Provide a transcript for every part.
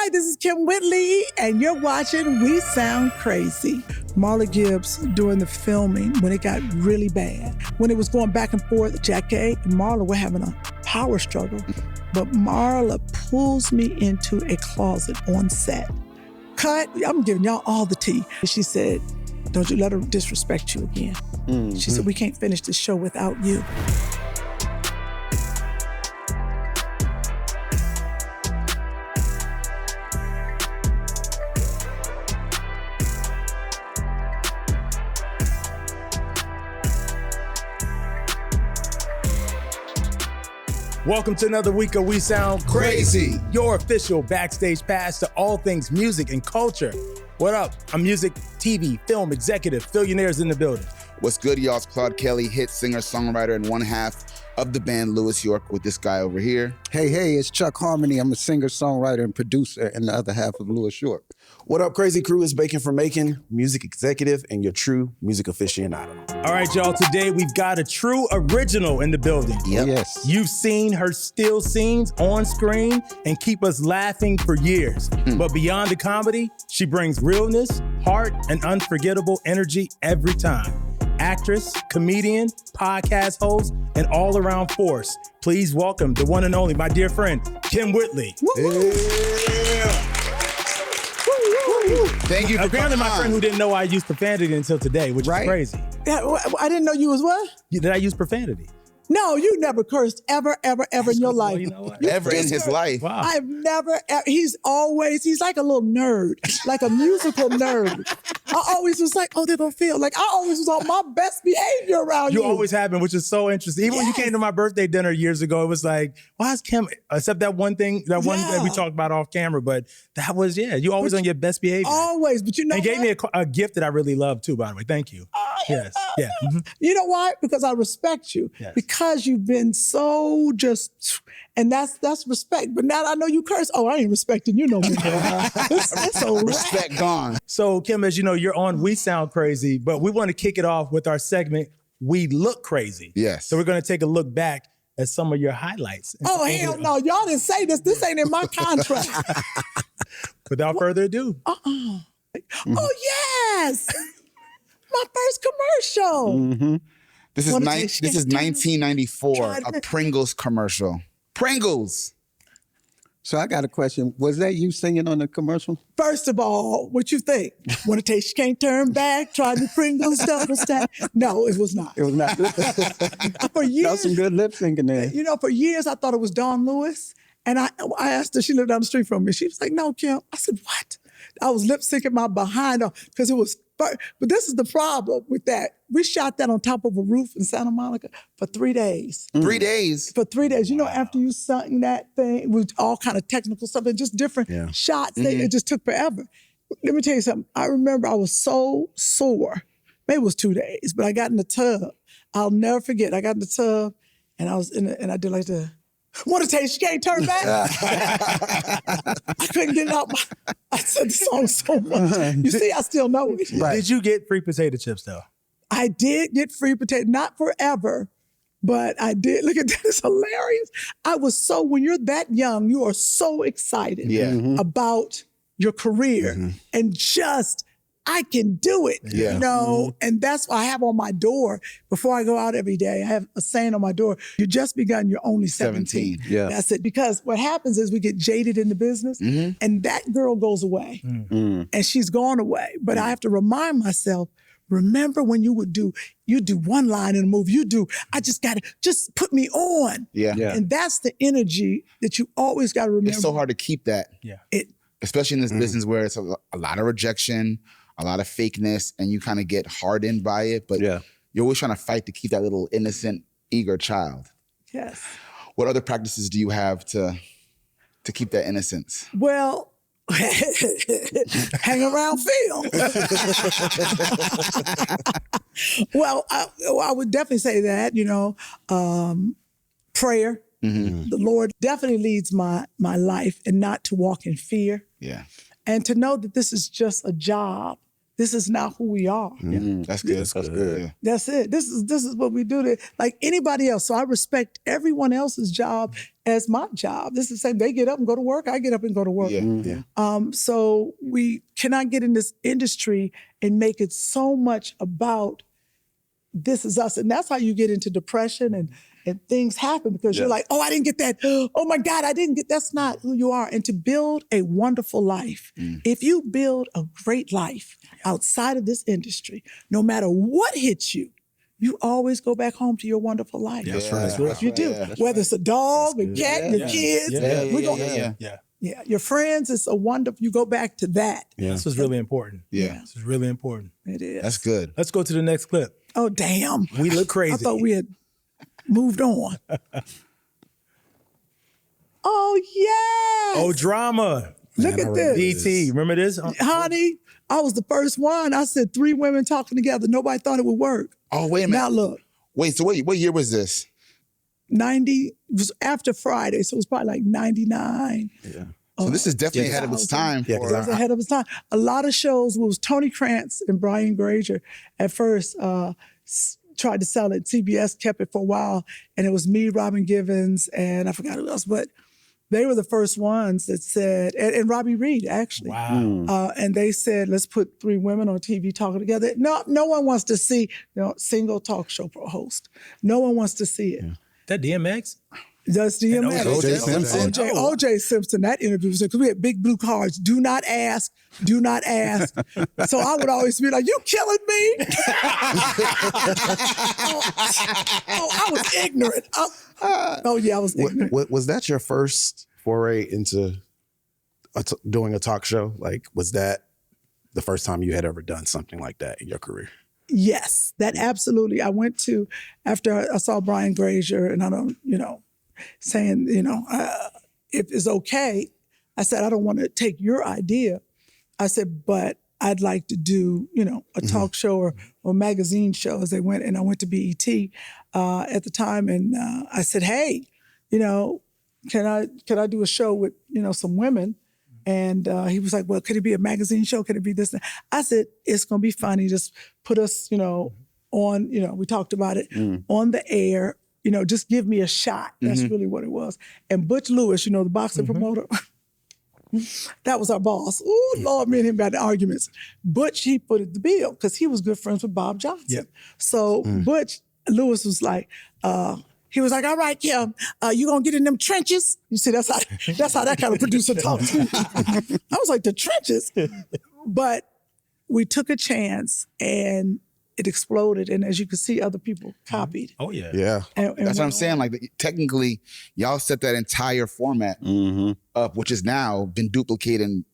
Hi, this is Kym Whitley, and you're watching We Sound Crazy. Marla Gibbs, during the filming, when it got really bad, when it was going back and forth, Jackie and Marla were having a power struggle. But Marla pulls me into a closet on set. Cut, I'm giving y'all all the tea. She said, don't you let her disrespect you again. Mm-hmm. She said, we can't finish this show without you. Welcome to another week of We Sound Crazy, your official backstage pass to all things music and culture. What up? I'm music, TV, film executive. Philionaire's in the building. What's good, y'all? It's Claude Kelly, hit singer, songwriter, and one half of the band Lewis York with this guy over here. Hey, it's Chuck Harmony. I'm a singer, songwriter, and producer in the other half of Lewis York. What up, crazy crew? It's Bacon from Macon, music executive, and your true music aficionado. All right, y'all. Today we've got a true original in the building. Yep. Yes. You've seen her still scenes on screen and keep us laughing for years. But beyond the comedy, she brings realness, heart, and unforgettable energy every time. Actress, comedian, podcast host, and all-around force. Please welcome the one and only, my dear friend, Kym Whitley. Yeah. Thank you for Apparently my friend who didn't know I used profanity until today, which is crazy. Yeah, I didn't know you was what? Did I use profanity? No, you never cursed ever in your life. Well, you know what? Ever in his life. Wow. I've never, he's like a little nerd, like a musical nerd. I always was like, oh, they're gonna feel like I always was on my best behavior around you. You always have been, which is so interesting. Even when you came to my birthday dinner years ago, it was like, why is Kym, except that one thing that we talked about off camera, but that was, you always on your best behavior. Always, but you know And gave me a gift that I really love too, by the way. Thank you. Yes. Yeah. Mm-hmm. You know why? Because I respect you. Yes. Because you've been so just, and that's respect. But now I know you curse. Oh, I ain't respecting you no more. It's so respect gone. So Kym, as you know, you're on We Sound Crazy, but we want to kick it off with our segment, We Look Crazy. Yes. So we're going to take a look back at some of your highlights. Oh, hell no. Y'all didn't say this. This ain't in my contract. Without further ado. Oh, yes. My first commercial. Mm-hmm. This is 1994, a Pringles commercial. Pringles. So I got a question. Was that you singing on the commercial? First of all, what you think? Want to taste, you can't turn back, try the Pringles double stack? No, it was not. It was not. For years. That was some good lip syncing there. You know, for years I thought it was Dawn Lewis. And I asked her, she lived down the street from me. She was like, no, Kym. I said, what? I was lip syncing my behind off because it was, but this is the problem with that. We shot that on top of a roof in Santa Monica for 3 days. 3 days? For 3 days. You know, after you sung that thing with all kind of technical stuff and just different shots, it just took forever. Let me tell you something. I remember I was so sore. Maybe it was 2 days, but I got in the tub. I'll never forget. I got in the tub and I was in it and I did like the, want to taste, you can't turn back? I couldn't get it out. I said the song so much. You see, I still know it. Right. Did you get free potato chips though? I did get free potato, not forever, but I did. Look at that, it's hilarious. I was so, when you're that young, you are so excited about your career and just, I can do it, you know? And that's what I have on my door. Before I go out every day, I have a saying on my door, you just begun, you're only 17. Yeah. That's it. Because what happens is we get jaded in the business and that girl goes away and she's gone away. But I have to remind myself, remember when you do one line in a movie, I just gotta, just put me on. Yeah. And that's the energy that you always gotta remember. It's so hard to keep that. Yeah. Especially in this business where it's a lot of rejection, a lot of fakeness, and you kind of get hardened by it, but you're always trying to fight to keep that little innocent, eager child. Yes. What other practices do you have to keep that innocence? Well, hang around Phil. Well, I would definitely say that, you know, prayer. The Lord definitely leads my life and not to walk in fear. Yeah. And to know that this is just a job this is not who we are. That's good. That's good. Yeah. That's it. This is what we do like anybody else. So I respect everyone else's job as my job. This is the same. They get up and go to work. I get up and go to work. So we cannot get in this industry and make it so much about this is us. And that's how you get into depression and things happen because you're like, oh, I didn't get that. Oh my God, that's not who you are. And to build a wonderful life, if you build a great life outside of this industry, no matter what hits you, you always go back home to your wonderful life. That's right. You do. Whether it's a dog, a cat, your kids. Yeah, your friends, it's a wonderful, you go back to that. Yeah. This is really important. Yeah. This is really important. It is. That's good. Let's go to the next clip. Oh, damn. We look crazy. I thought we had moved on. Oh, yes. Oh, drama. Look at this. DT, remember this? Honey, I was the first one. I said 3 women talking together. Nobody thought it would work. Oh, wait a minute. Now look. Wait, so what year was this? 90, it was after Friday, so it was probably like 99. Yeah. So this is definitely ahead of its time. Yeah, it was ahead of its time. A lot of shows, it was Tony Krantz and Brian Grazer at first tried to sell it. CBS kept it for a while, and it was me, Robin Givens, and I forgot who else, but they were the first ones that said, and Robbie Reed, actually. Wow. And they said, let's put 3 women on TV talking together. No one wants to see single talk show host. No one wants to see it. That DMX? That's DMX. O.J. Simpson. O.J. Simpson, that interview was because we had big blue cards. Do not ask. Do not ask. So I would always be like, you killing me? I was ignorant. I was ignorant. Was that your first foray into doing a talk show? Like, was that the first time you had ever done something like that in your career? Yes, that absolutely. I went to, after I saw Brian Grazer, and I don't, saying, if it's okay, I said, I don't want to take your idea. I said, but I'd like to do, a talk show or magazine show as they went. And I went to BET at the time. And I said, hey, can I do a show with, some women? And he was like, well, could it be a magazine show? Could it be this? I said, it's going to be funny. Just put us, on, we talked about it, on the air. Just give me a shot. That's really what it was. And Butch Lewis, the boxing promoter, that was our boss. Ooh, Lord, me and him got in arguments. Butch, he put it the bill because he was good friends with Bob Johnson. Yep. So Butch Lewis was like, he was like, all right, Kym, you gonna get in them trenches? You see, that's how that kind of producer talks to me. I was like, the trenches? But we took a chance and it exploded. And as you can see, other people copied. Oh, yeah. Yeah. And that's what I'm saying. Like, technically, y'all set that entire format up, which has now been duplicated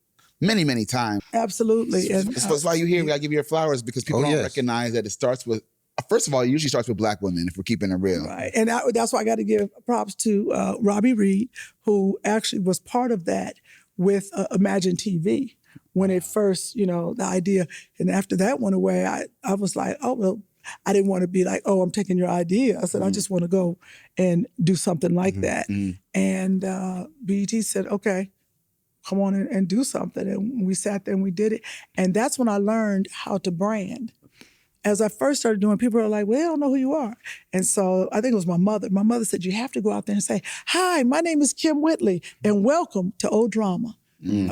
many, many times. Absolutely. And that's why you hear me. I give you your flowers because people don't recognize that it starts with, first of all, it usually starts with Black women, if we're keeping it real. Right. And that's why I got to give props to Robbie Reed, who actually was part of that with Imagine TV. When it first, the idea, and after that went away, I was like, oh, well, I didn't want to be like, oh, I'm taking your idea. I said, I just want to go and do something like that. And BET said, okay, come on and do something. And we sat there and we did it. And that's when I learned how to brand. As I first started doing, people were like, well, I don't know who you are. And so I think it was my mother. My mother said, you have to go out there and say, hi, my name is Kym Whitley, and welcome to Old Drama.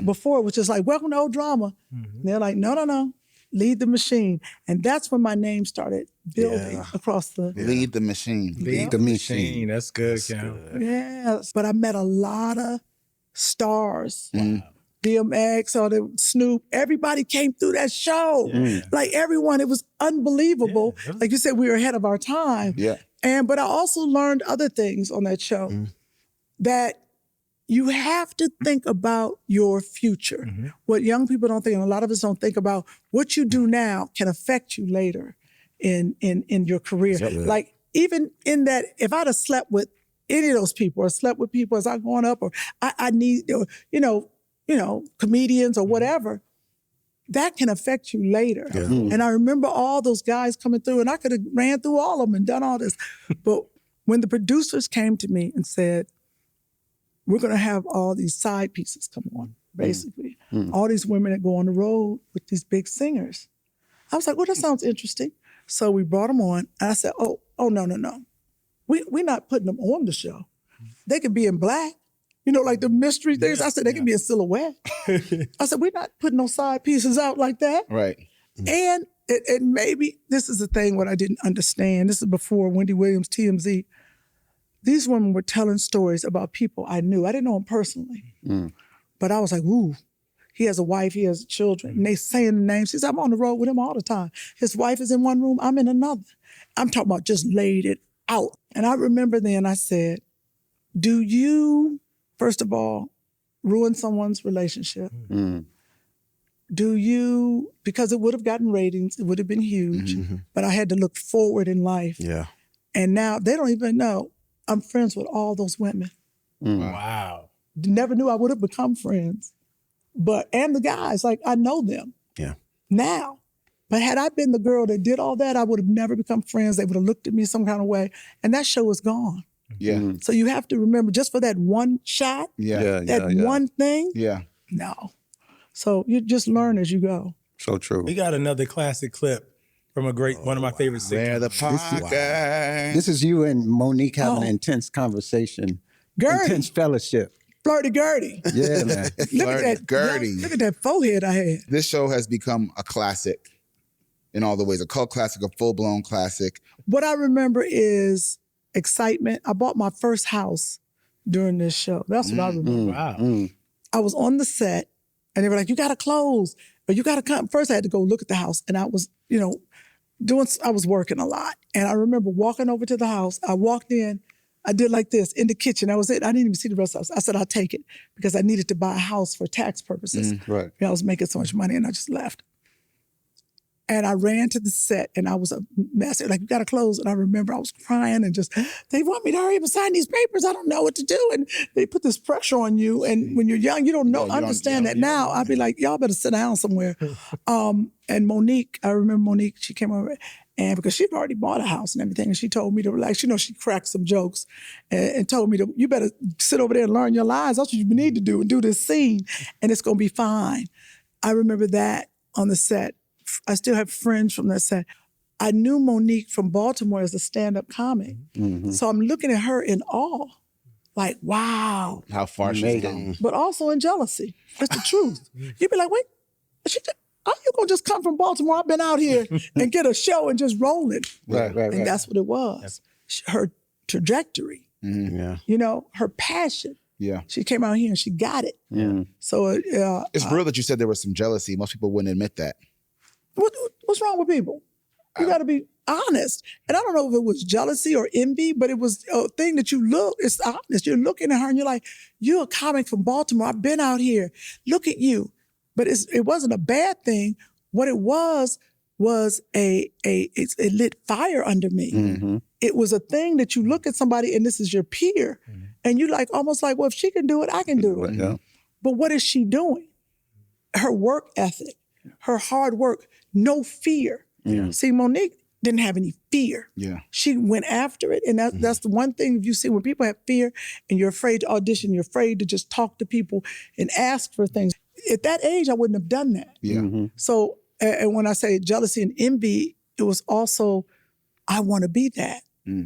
Before, it was just like, welcome to Old Drama. And they're like, no, lead the machine. And that's when my name started building across the... Lead the machine. Lead the machine. That's good, Kym. Yes, but I met a lot of stars. DMX or the Snoop, everybody came through that show. Like everyone, it was unbelievable. Like you said, we were ahead of our time. But I also learned other things on that show that you have to think about your future. What young people don't think, and a lot of us don't think about, what you do now can affect you later in your career. Like even in that, if I'd have slept with any of those people or slept with people as I growing up, or I need, comedians or whatever, that can affect you later. And I remember all those guys coming through, and I could have ran through all of them and done all this. But when the producers came to me and said, we're going to have all these side pieces come on, basically. All these women that go on the road with these big singers. I was like, well, that sounds interesting. So we brought them on. And I said, oh, no. We're not putting them on the show. They could be in black. You know, like the mystery things. I said, they can be in silhouette. I said, we're not putting no side pieces out like that. Right. And maybe this is the thing what I didn't understand. This is before Wendy Williams, TMZ. These women were telling stories about people I knew. I didn't know them personally. But I was like, ooh, he has a wife, he has children. And they saying the names. He said, I'm on the road with him all the time. His wife is in one room, I'm in another. I'm talking about just laid it out. And I remember then I said, do you, first of all, ruin someone's relationship? Do you, because it would have gotten ratings, it would have been huge, but I had to look forward in life. Yeah. And now they don't even know I'm friends with all those women. Wow. Never knew I would have become friends. And the guys, like I know them. Yeah. Now. But had I been the girl that did all that, I would have never become friends. They would have looked at me some kind of way. And that show is gone. Yeah. So you have to remember, just for that one shot, one thing, no. So you just learn as you go. So true. We got another classic clip from one of my favorite sitcoms. Where the podcast. This is you and Monique having an intense conversation. Gertie. Intense fellowship. Flirty Gertie. Yeah, man. Look at that, Gertie. Look at that forehead I had. This show has become a classic in all the ways. A cult classic, a full-blown classic. What I remember is excitement. I bought my first house during this show. That's what I remember. Wow. I was on the set and they were like, you got to close or you got to come. First I had to go look at the house and I was, I was working a lot. And I remember walking over to the house. I walked in, I did like this in the kitchen. That was it. I didn't even see the rest of the house. I said, I'll take it because I needed to buy a house for tax purposes. Right. I was making so much money and I just left. And I ran to the set and I was a mess. Like, you got to close. And I remember I was crying and just, they want me to hurry up and sign these papers. I don't know what to do. And they put this pressure on you. And when you're young, you don't understand that now. I'd be like, y'all better sit down somewhere. And Monique, I remember Monique, she came over and because she'd already bought a house and everything. And she told me to relax. She cracked some jokes and told me to, you better sit over there and learn your lines. That's what you need to do and do this scene. And it's going to be fine. I remember that on the set. I still have friends from that set. I knew Monique from Baltimore as a stand-up comic. So I'm looking at her in awe. Like, wow. How far she's gone. But also in jealousy. That's the truth. You'd be like, wait, how you gonna just come from Baltimore? I've been out here and get a show and just roll it. Right. And that's what it was. Her trajectory. Her passion. Yeah. She came out here and she got it. So it's real that you said there was some jealousy. Most people wouldn't admit that. What's wrong with people? You got to be honest. And I don't know if it was jealousy or envy, but it was a thing that it's honest. You're looking at her and you're like, you're a comic from Baltimore. I've been out here. Look at you. But it wasn't a bad thing. What it was it lit fire under me. It was a thing that you look at somebody and this is your peer. And you like, almost like, well, if she can do it, I can do it. Yeah. But what is she doing? Her work ethic, her hard work, no fear. See, Monique didn't have any fear. Yeah. She went after it. And that's the one thing you see when people have fear and you're afraid to audition, you're afraid to just talk to people and ask for things. At that age, I wouldn't have done that. Yeah. So, and when I say jealousy and envy, it was also, I want to be that.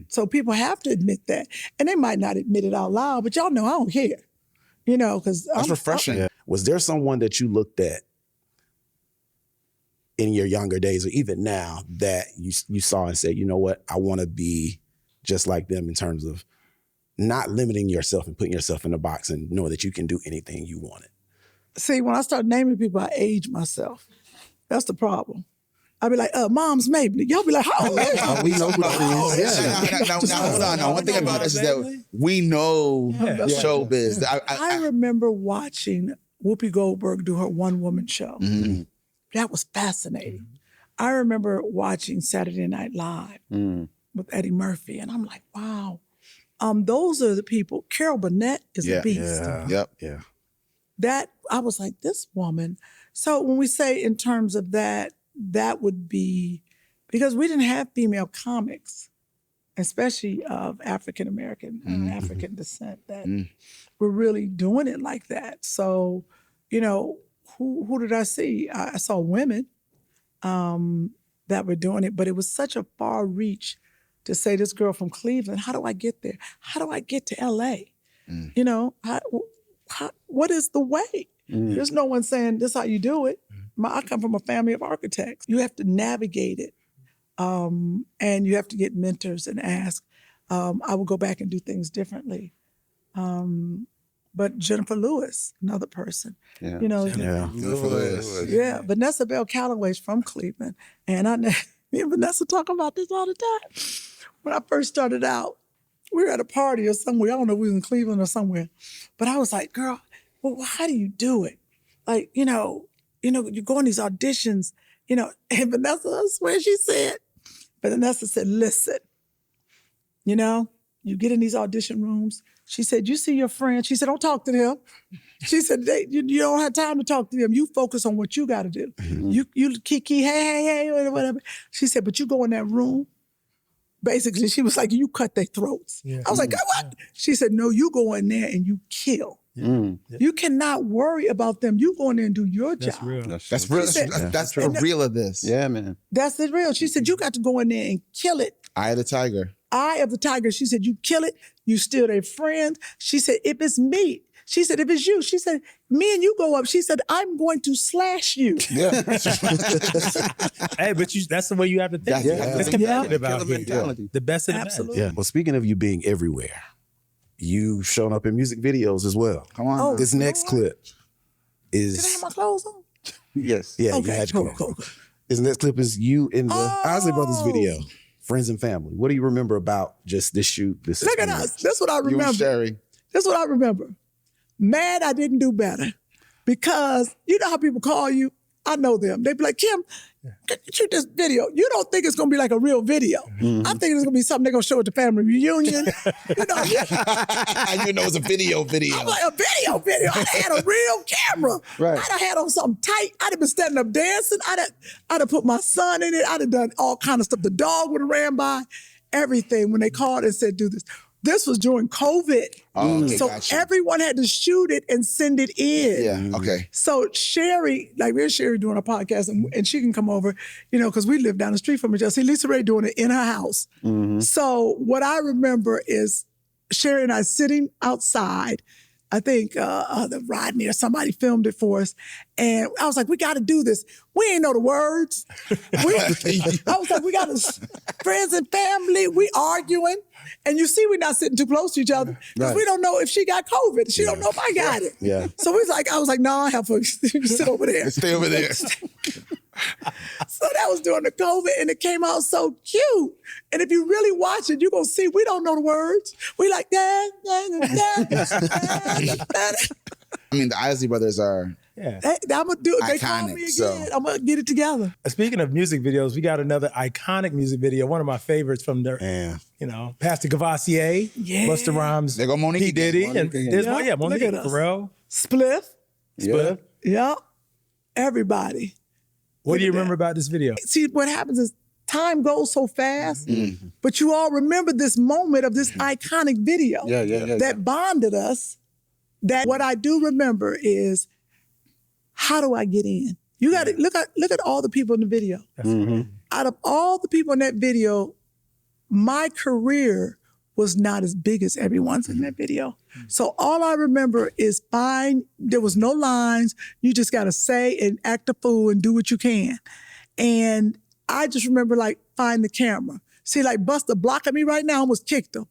So people have to admit that. And they might not admit it out loud, but y'all know I don't care. Because that's refreshing. Was there someone that you looked at in your younger days or even now that you saw and said, you know what, I want to be just like them in terms of not limiting yourself and putting yourself in a box and know that you can do anything you wanted? See, when I start naming people, I age myself. That's the problem. I'd be like, Mom's Mabley. Y'all be like, how old is We know who that is. Now, hold on. Now, one thing about us is that we know showbiz. I remember watching Whoopi Goldberg do her one-woman show. That was fascinating. I remember watching Saturday Night Live with Eddie Murphy, and I'm like, wow. Those are the people. Carol Burnett is a beast. Yeah. That, I was like, this woman. So when we say in terms of that would be, because we didn't have female comics, especially of African-American and African descent, that were really doing it like that. So, who did I see? I saw women, that were doing it, but it was such a far reach to say, this girl from Cleveland, how do I get there? How do I get to LA? You know, what is the way? There's no one saying this is how you do it. I come from a family of architects. You have to navigate it, and you have to get mentors and ask. I will go back and do things differently. But Jennifer Lewis, another person, you know, Vanessa Bell Calloway's from Cleveland, and me and Vanessa talk about this all the time. When I first started out, we were at a party or somewhere. I don't know if we were in Cleveland or somewhere, but I was like, girl, well, how do you do it? Like, you know, you go on these auditions, you know, and Vanessa, I swear she said, but Vanessa said, listen, you know, you get in these audition rooms. She said, you see your friend. She said, don't talk to them. She said, you don't have time to talk to them. You focus on what you got to do. You kiki, hey, or whatever. She said, but you go in that room. Basically, she was like, you cut their throats. I was like, what? She said, no, you go in there and you kill. You cannot worry about them. You go in there and do your job. Real. That's real. That's the real of this. Yeah, man. That's the real. She said, you got to go in there and kill it. Eye of the tiger. Eye of the tiger. She said, you kill it. You steal their friends. She said, if it's me. She said, if it's you. She said, me and you go up. She said, I'm going to slash you. Hey, but that's the way you have to think. It's competitive out here. The best of the best. Yeah. Well, speaking of you being everywhere, you've shown up in music videos as well. Come on. Oh, this next clip is... Did I have my clothes on? Yes. Yeah, okay, you had your cool. This next clip is you in the Isley Brothers video, Friends and Family. What do you remember about just this shoot? This Look at us. That's what I remember. You and Sherry. That's what I remember. Mad I didn't do better. Because you know how people call you? I know them. They be like, Kym, shoot this video. You don't think it's going to be like a real video. I'm thinking it's going to be something they're going to show at the family reunion. You know It's a video. I'm like, a video. I'd have had a real camera. Right. I'd have had on something tight. I'd have been standing up dancing. I'd have put my son in it. I'd have done all kind of stuff. The dog would have ran by. Everything when they called and said, do this. This was during COVID. Oh, okay, so gotcha. everyone had to shoot it and send it in. Yeah, okay. So Sherry, like me and Sherry doing a podcast and she can come over, you know, because we live down the street from each other. See, Lisa Ray doing it in her house. So what I remember is Sherry and I sitting outside. I think the Rodney or somebody filmed it for us. And I was like, we got to do this. We ain't know the words. I was like, we got to, friends and family, we arguing. And you see, we're not sitting too close to each other because we don't know if she got COVID. She don't know if I got it. Yeah. So I was like, no, I have to sit over there. Stay over there. So that was during the COVID and it came out so cute. And if you really watch it, you're going to see we don't know the words. We like that. I mean, the Isley Brothers are I'm going to do it. They call me again. So. I'm going to get it together. Speaking of music videos, we got another iconic music video. One of my favorites from the, Pastor Cavassier, Busta Rhymes, There go Monique P. Diddy, again. and there's Monique, Look at us. Pharrell, Spliff. Spliff. Everybody. What do you remember about this video? See, what happens is time goes so fast, but you all remember this moment of this iconic video that bonded us. That what I do remember is, how do I get in? You got to look at all the people in the video. Out of all the people in that video, my career was not as big as everyone's in that video. So all I remember is there was no lines. You just got to say and act a fool and do what you can. And I just remember find the camera. See, Busta blocking me right now, I almost kicked him.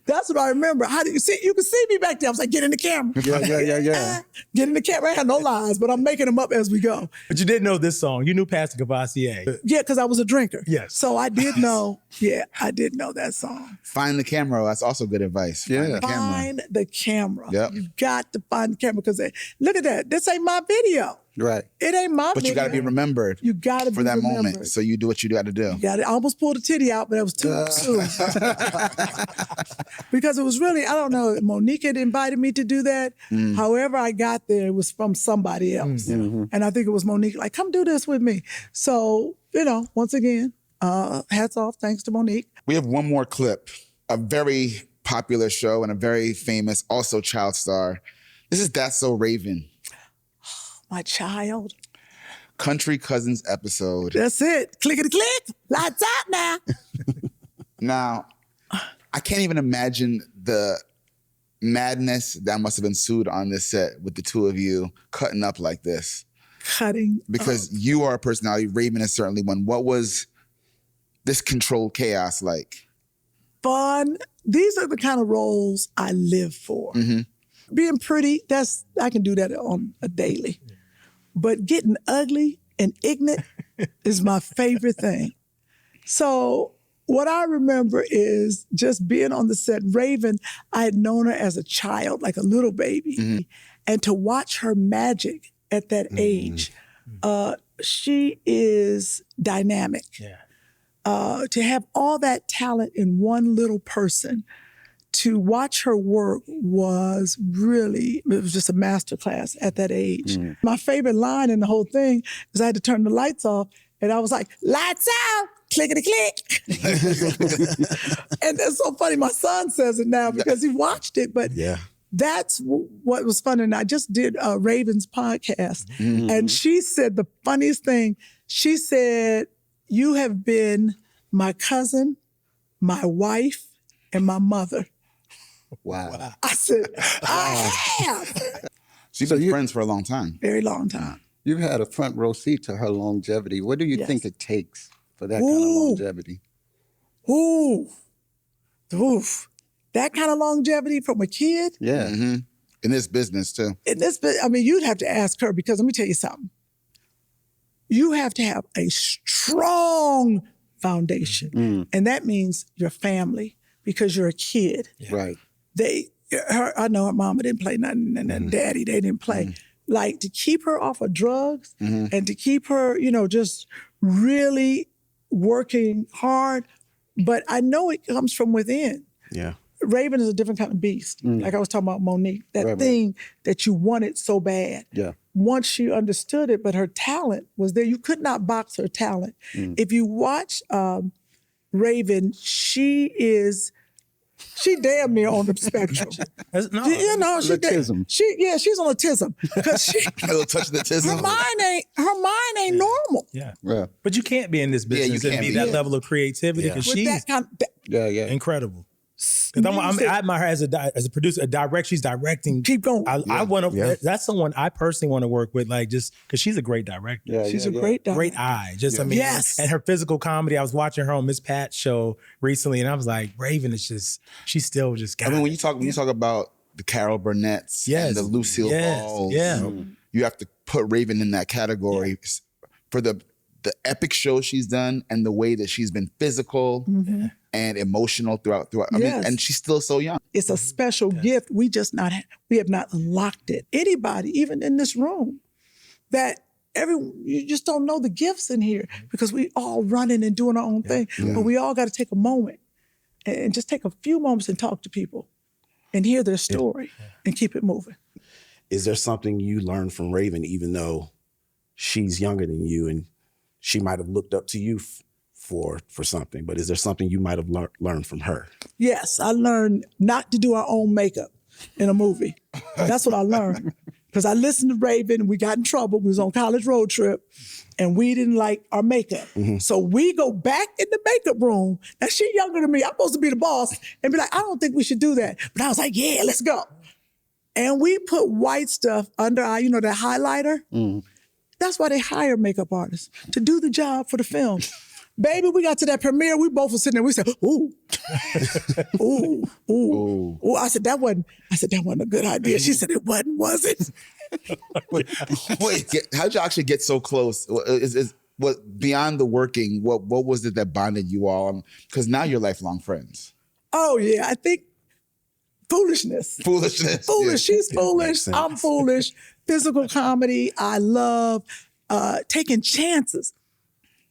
That's what I remember. How do you see? You can see me back there. I was like, get in the camera. Yeah. Get in the camera. I had no lines, but I'm making them up as we go. But you didn't know this song. You knew Pastor Cavassier. Yeah, because I was a drinker. Yes. So I did know. Yeah, I did know that song. Find the camera. That's also good advice. Find the camera. Yep. You got to find the camera because look at that. This ain't my video. Right. It ain't my But video. you got to be remembered. You got to be for that remembered. moment. So you do what you got to do. I almost pulled a titty out, but that was too soon. Because it was really, I don't know, Monique had invited me to do that. However I got there, it was from somebody else. And I think it was Monique, come do this with me. So, once again, hats off, thanks to Monique. We have one more clip, a very popular show and a very famous, also child star. This is That's So Raven. my child. Country Cousins episode. That's it. Clickety-click. Lights out now. Now, I can't even imagine the madness that must have ensued on this set with the two of you cutting up like this. Because you are a personality. Raven is certainly one. What was this controlled chaos like? Fun. These are the kind of roles I live for. Being pretty, I can do that on a daily. But getting ugly and ignorant is my favorite thing. So what I remember is just being on the set. Raven, I had known her as a child, like a little baby. And to watch her magic at that age, she is dynamic. To have all that talent in one little person, to watch her work it was just a masterclass at that age. My favorite line in the whole thing is I had to turn the lights off and I was like, lights out, clickety-click. And that's so funny. My son says it now because he watched it, but that's what was fun. And I just did Raven's podcast and she said the funniest thing. She said, you have been my cousin, my wife, and my mother. Wow. I said, I have. So you've been friends for a long time. Very long time. You've had a front row seat to her longevity. What do you think it takes for that kind of longevity? Oof. That kind of longevity from a kid? Yeah. In this business, too. You'd have to ask her because let me tell you something. You have to have a strong foundation. And that means your family because you're a kid. Right. I know her mama didn't play nothing and her daddy, they didn't play. Like to keep her off of drugs and to keep her, just really working hard. But I know it comes from within. Yeah. Raven is a different kind of beast. Like I was talking about Monique, that thing that you wanted so bad. Yeah. Once she understood it, but her talent was there. You could not box her talent. If you watch Raven, she damn near on the spectrum. Autism. She's on autism. Because A little touch of autism. her mind ain't normal. Yeah. But you can't be in this business and be that level of creativity because she's incredible. I admire her as a producer, she's directing. Keep going. That's someone I personally want to work with, like just because she's a great director. She's a great director. Great eye. And her physical comedy. I was watching her on Miss Pat's show recently, and I was like, Raven is she's still just got when you talk about the Carol Burnett's and the Lucille Balls, you have to put Raven in that category for the epic show she's done and the way that she's been physical and emotional throughout. And she's still so young. It's a special gift. We have not unlocked it. Anybody, even in this room, you just don't know the gifts in here because we all running and doing our own thing. But we all got to take a moment and just take a few moments and talk to people and hear their story and keep it moving. Is there something you learned from Raven, even though she's younger than you and she might have looked up to you for something, but is there something you might have learned from her? Yes, I learned not to do our own makeup in a movie. That's what I learned. Because I listened to Raven, we got in trouble. We was on college road trip, and we didn't like our makeup. So we go back in the makeup room. Now, she younger than me. I'm supposed to be the boss and be like, I don't think we should do that. But I was like, yeah, let's go. And we put white stuff under our, that highlighter. That's why they hire makeup artists, to do the job for the film. Baby, we got to that premiere, we both were sitting there, we said, ooh. Ooh. I said, that wasn't a good idea. She said, it wasn't, was it? Wait, how'd you actually get so close? What beyond the working, what was it that bonded you all? Because now you're lifelong friends. Oh, yeah, I think foolishness. Foolish. She's foolish. I'm foolish. Physical comedy. I love taking chances.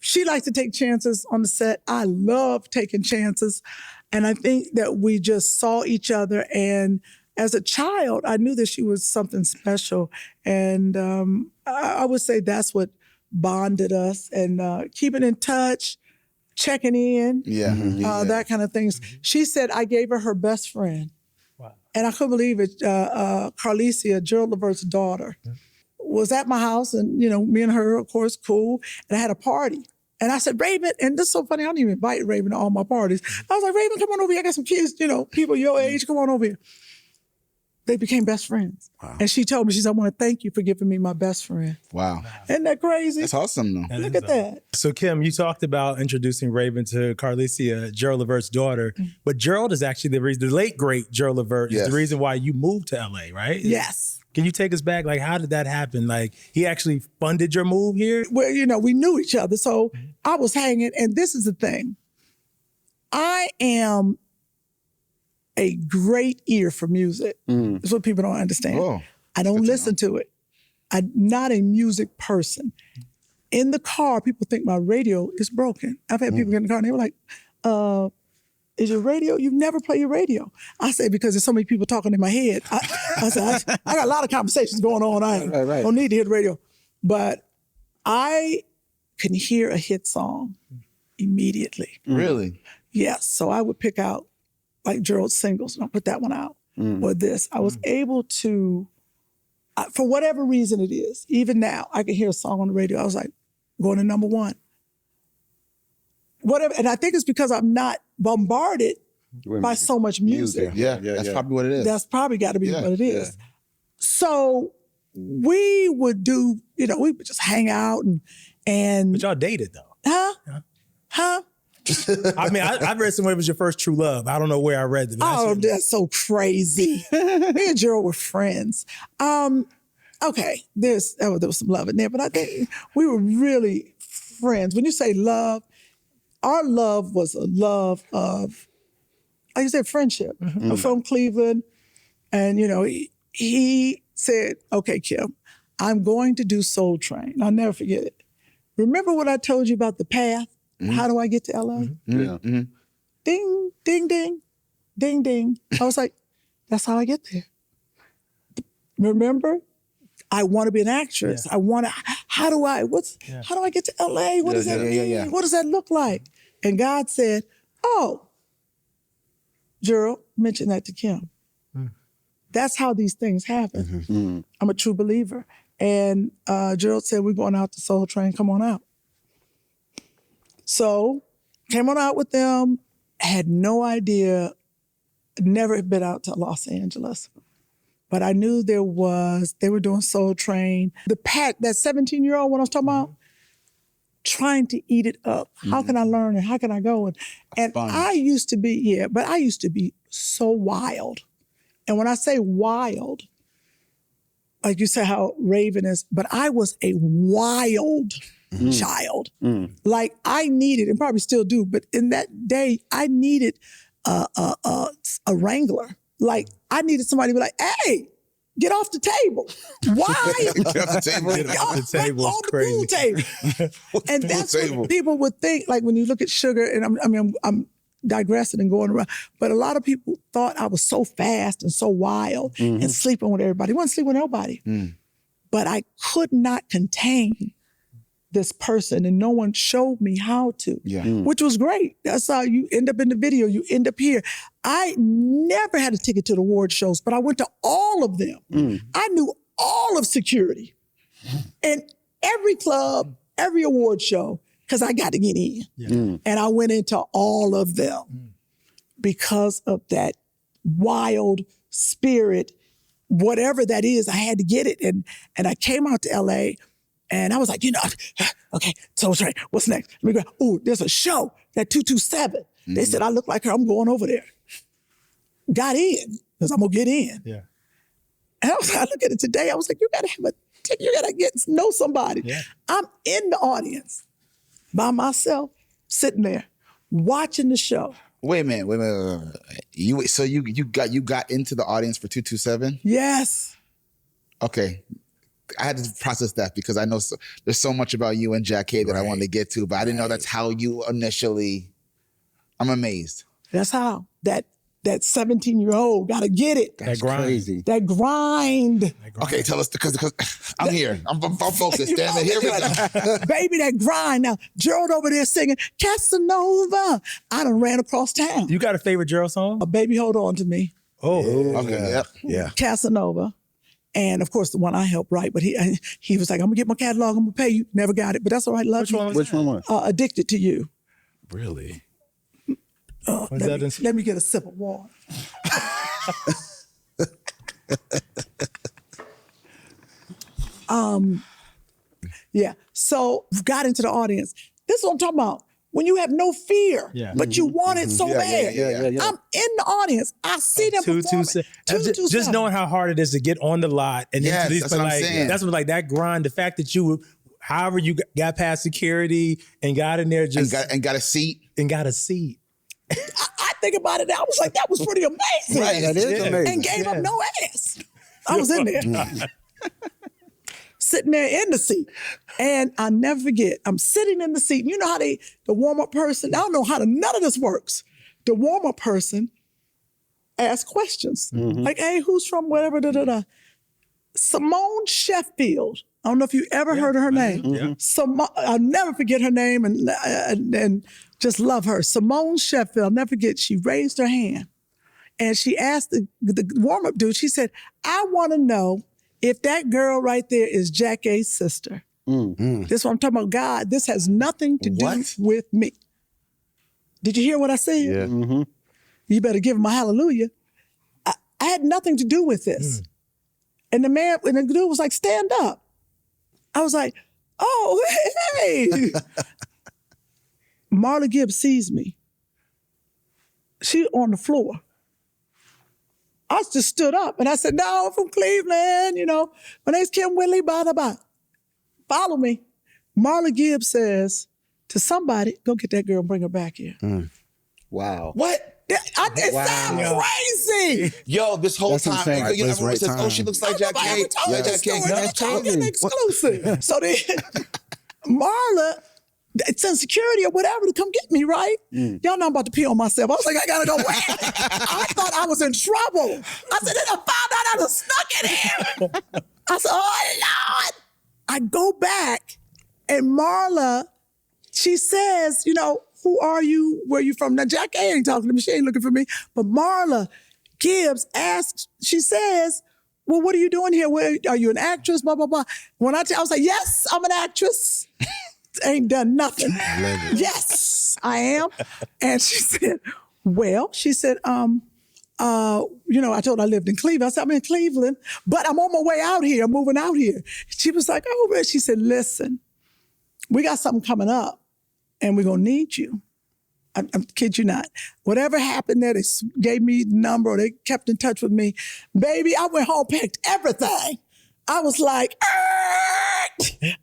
She likes to take chances on the set. I love taking chances. And I think that we just saw each other. And as a child, I knew that she was something special. And I would say that's what bonded us. And keeping in touch, checking in, that kind of things. She said I gave her best friend. Wow. And I couldn't believe it. Carlicia, Gerald Levert's daughter. was at my house, and me and her, of course, cool. And I had a party. And I said, Raven, and this is so funny, I don't even invite Raven to all my parties. I was like, Raven, come on over here. I got some kids, people your age, come on over here. They became best friends. Wow. And she told me, she said, I want to thank you for giving me my best friend. Wow. Isn't that crazy? That's awesome, though. Look at that. So, Kym, you talked about introducing Raven to Carlicia, Gerald Levert's daughter. But Gerald is actually the reason, the late, great Gerald Levert is the reason why you moved to LA, right? Yes. Can you take us back? Like, how did that happen? Like, he actually funded your move here? Well, we knew each other. So I was hanging, and this is the thing. I am a great ear for music. That's what people don't understand. Oh, I don't listen to it. I'm not a music person. In the car, people think my radio is broken. I've had people get in the car and they were like, is your radio? You never play your radio. I say, because there's so many people talking in my head. I said, I got a lot of conversations going on. I don't need to hear the radio. But I can hear a hit song immediately. Really? Yes. So I would pick out like Gerald's singles and I'll put that one out or this. I was able to, for whatever reason it is, even now, I can hear a song on the radio. I was like, going to number one. Whatever, and I think it's because I'm not bombarded by so much music. Yeah, that's probably what it is. That's probably got to be what it is. Yeah. So we would do, we would just hang out and. But y'all dated though. Huh? I mean, I read somewhere it was your first true love. I don't know where I read it. That's so crazy. Me and Gerald were friends. Okay, there was some love in there, but I think we were really friends. When you say love, our love was a love of, like you said, friendship. I'm from Cleveland, and he said, "Okay, Kym, I'm going to do Soul Train." I'll never forget it. Remember what I told you about the path? How do I get to LA? Yeah. Ding, ding, ding, ding, ding. I was like, that's how I get there. Remember? I want to be an actress. I want to, how do I get to LA? What does that mean? What does that look like? And God said, oh, Gerald, mention that to Kym. That's how these things happen. I'm a true believer. And Gerald said, we're going out to Soul Train, come on out. So came on out with them, had no idea, never had been out to Los Angeles. But I knew they were doing Soul Train. The pack, that 17-year-old one I was talking about, trying to eat it up. How can I learn and how can I go? And I used to be so wild. And when I say wild, like you said how Raven is, but I was a wild child. Like I needed, and probably still do, but in that day, I needed a wrangler. Like I needed somebody to be like, hey, get off the table. Why? Get off the table. Get off the table is on the crazy. pool table. And that's what people would think, like when you look at Sugar, and I'm digressing and going around, but a lot of people thought I was so fast and so wild and sleeping with everybody. I wasn't sleeping with nobody. But I could not contain this person, and no one showed me how to, which was great. That's how you end up in the video. You end up here. I never had a ticket to the award shows, but I went to all of them. I knew all of security and every club, every award show, because I got to get in. And I went into all of them because of that wild spirit, whatever that is, I had to get it. And I came out to LA, and I was like, okay, so it's right. What's next? Let me go. Oh, there's a show, that 227. They said I look like her. I'm going over there. Got in, because I'm going to get in. Yeah. And I look at it today. I was like, you got to have a ticket. You got to know somebody. Yeah. I'm in the audience by myself, sitting there, watching the show. Wait a minute. You got into the audience for 227? Yes. Okay. I had to process that because I know there's so much about you and Jack K that I wanted to get to, but I didn't know that's how you initially. I'm amazed. That's how that 17-year-old got to get it. That's crazy. That grind. Okay, tell us because I'm here. I'm focused. Damn it, here we go. Baby, that grind. Now Gerald over there singing Casanova. I done ran across town. You got a favorite Gerald song? Baby, hold on to me. Oh, okay. Yeah. Casanova. And of course, the one I helped write, but he was like, I'm gonna get my catalog, I'm gonna pay you. Never got it, but that's all right. Love you. Which one was? Addicted to You. Really? Let me get a sip of water. Yeah. So got into the audience. This is what I'm talking about. When you have no fear, but you want it so bad. Yeah. I'm in the audience. I see them performing. Just knowing how hard it is to get on the lot and Yes, into these, that's what I'm saying. that's what like that grind. The fact that you, however you got past security and got in there, just and got a seat. got a seat. I think about it now. I was like, that was pretty amazing. Right, that is amazing. And gave up no ass. I was in there. Sitting there in the seat. And I never forget, I'm sitting in the seat. You know how the warm-up person, I don't know how none of this works. The warm-up person asks questions. Like, hey, who's from whatever, da-da-da. Simone Sheffield. I don't know if you ever heard of her name. I'll never forget her name and just love her. Simone Sheffield, I'll never forget, she raised her hand and she asked the warm-up dude, she said, I want to know if that girl right there is Jack A's sister. This is what I'm talking about. God, this has nothing to do with me. Did you hear what I said? Yeah. You better give him a hallelujah. I had nothing to do with this. And the dude was like, stand up. I was like, oh, hey. Marla Gibbs sees me. She on the floor. I just stood up and I said, no, I'm from Cleveland, my name's Kym Whitley, blah, blah, blah. Follow me. Marla Gibbs says to somebody, go get that girl and bring her back here. Wow. What? It sounds crazy. Yo, this whole That's time, insane. everyone says, oh, she looks like Jack A. Jack A. Exclusive. So then Marla, it's insecurity or whatever to come get me, right? Y'all know I'm about to pee on myself. I was like, I gotta go away. I thought I was in trouble. I said, they done found out I was stuck in here. I said, oh, Lord. I go back and Marla, she says, who are you? Where are you from? Now, Jack A ain't talking to me. She ain't looking for me. But Marla Gibbs asks, she says, well, what are you doing here? Are you an actress? Blah, blah, blah. When I was like, yes, I'm an actress. Ain't done nothing. Yes, I am. And she said, I told her I lived in Cleveland. I said, I'm in Cleveland, but I'm on my way out here. I'm moving out here. She was like, oh, man. She said, listen, we got something coming up and we're going to need you. I kid you not. Whatever happened there, they gave me the number or they kept in touch with me. Baby, I went home, packed everything. I was like,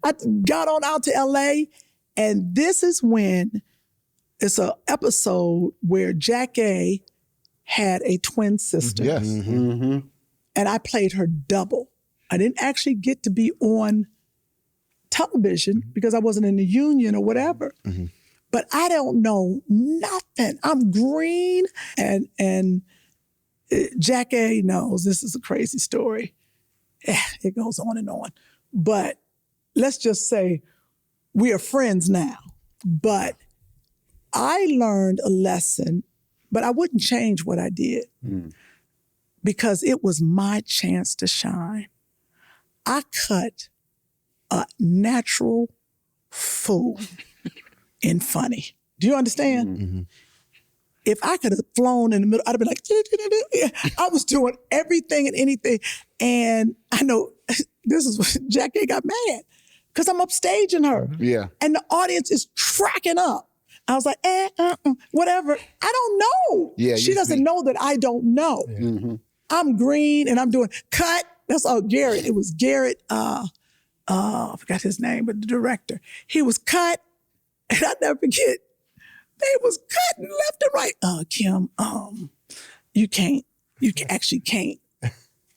I got on out to LA, and this is when it's an episode where Jack A had a twin sister. Yes. And I played her double. I didn't actually get to be on television because I wasn't in the union or whatever. But I don't know nothing. I'm green, and Jack A knows this is a crazy story. It goes on and on. But let's just say we are friends now. But I learned a lesson, but I wouldn't change what I did because it was my chance to shine. I cut a natural fool in funny. Do you understand? If I could have flown in the middle, I'd have been like, I was doing everything and anything. And I know this is when Jack A got mad because I'm upstaging her. Yeah. And the audience is cracking up. I was like, whatever. I don't know. Yeah, she doesn't know that I don't know. I'm green and I'm doing cut. That's all Garrett. It was Garrett, I forgot his name, but the director. He was cut. And I'll never forget, they was cutting left and right. Kym, you actually can't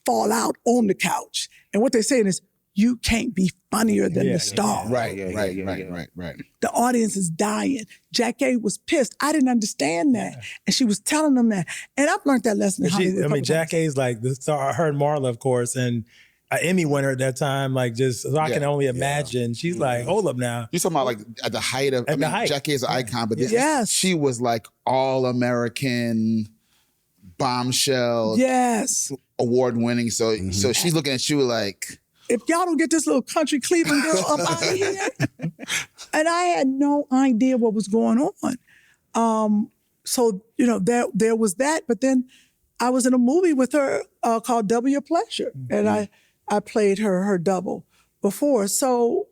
fall out on the couch. And what they're saying is, you can't be funnier than the star. Right. The audience is dying. Jack A was pissed. I didn't understand that. And she was telling them that. And I've learned that lesson in Hollywood. Jack A's like the star. I heard Marla, of course, and an Emmy winner at that time, I can only imagine. She's like, hold up now. You're talking about like at the height of, Jack A's an icon, but she was like all American, bombshell. Yes. award winning. So she's looking at you like, if y'all don't get this little country Cleveland girl up out of here. And I had no idea what was going on. So, you know, there was that. But then I was in a movie with her called Double Your Pleasure. And I played her double before. So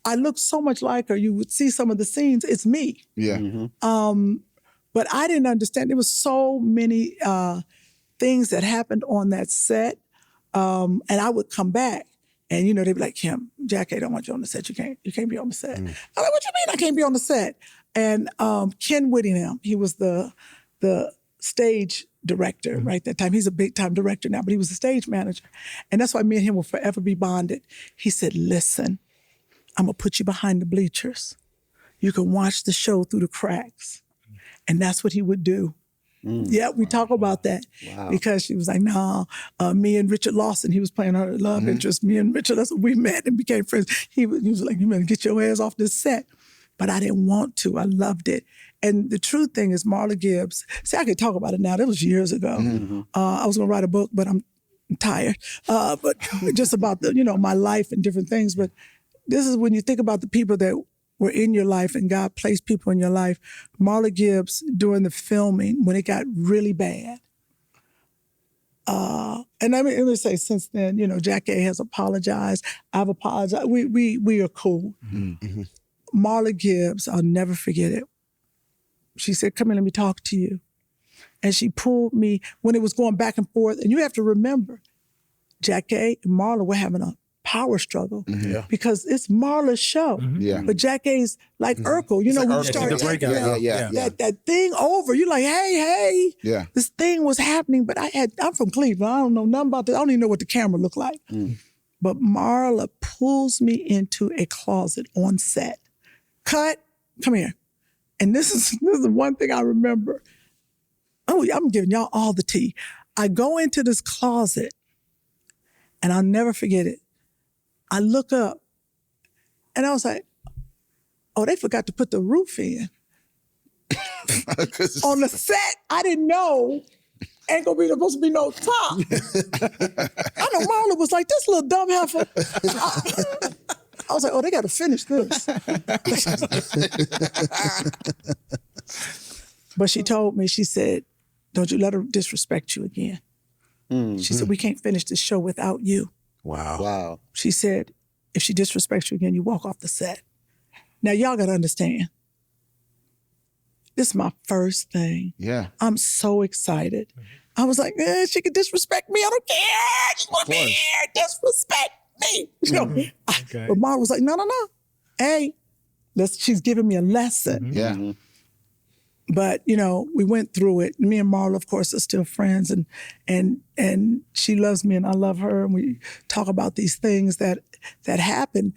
I looked so much like her. You would see some of the scenes. It's me. yeah. But I didn't understand. There was so many things that happened on that set. And I would come back. And, you know, they'd be like, Kym, Jackie, I don't want you on the set. You can't be on the set. I'm like, what you mean I can't be on the set? And Kym Whitley, he was the stage director right that time. He's a big time director now, but he was the stage manager. And that's why me and him will forever be bonded. He said, listen, I'm going to put you behind the bleachers. You can watch the show through the cracks. And that's what he would do. Yeah, we talk about that because she was like, no, me and Richard Lawson, he was playing her love interest. Me and Richard, that's what we met and became friends. He was like, you better get your ass off this set. But I didn't want to. I loved it. And the true thing is Marla Gibbs, see, I could talk about it now. That was years ago. I was going to write a book, but I'm tired. But just about my life and different things. But this is when you think about the people that were in your life and God placed people in your life. Marla Gibbs, during the filming, when it got really bad. And let me say, since then, Jackie has apologized. I've apologized. We are cool. Marla Gibbs, I'll never forget it. She said, come here, let me talk to you. And she pulled me when it was going back and forth. And you have to remember, Jackie and Marla were having a power struggle because it's Marla's show. But Jackie's like Urkel, when you start that thing over, you're like, hey, this thing was happening, but I'm from Cleveland. I don't know nothing about this. I don't even know what the camera looked like. But Marla pulls me into a closet on set. Cut, come here. And this is the one thing I remember. Oh, I'm giving y'all all the tea. I go into this closet and I'll never forget it. I look up and I was like, oh, they forgot to put the roof in. On the set, I didn't know ain't gonna be supposed to be no top. I know Marla was like, this little dumb heifer. I was like, oh, they gotta finish this. But she told me, she said, don't you let her disrespect you again. She said, we can't finish this show without you. Wow. She said, if she disrespects you again, you walk off the set. Now, y'all got to understand, this is my first thing. Yeah. I'm so excited. I was like, she can disrespect me. I don't care. I just want to be here. Disrespect me. But Marla was like, no. Hey, she's giving me a lesson. Yeah. But, we went through it. Me and Marla, of course, are still friends. And she loves me and I love her. And we talk about these things that happened.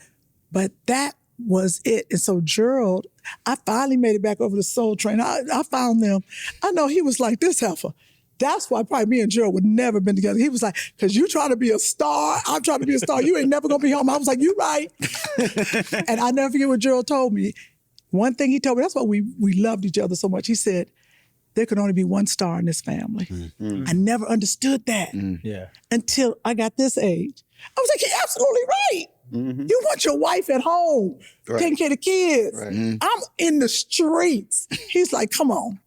But that was it. And so Gerald, I finally made it back over to Soul Train. I found them. I know he was like, this heifer. That's why probably me and Gerald would never been together. He was like, because you trying to be a star, I'm trying to be a star. You ain't never going to be home. I was like, you right. And I never forget what Gerald told me. One thing he told me, that's why we loved each other so much. He said, there could only be one star in this family. I never understood that until I got this age. I was like, you're absolutely right. You want your wife at home, taking care of the kids. I'm in the streets. He's like, come on.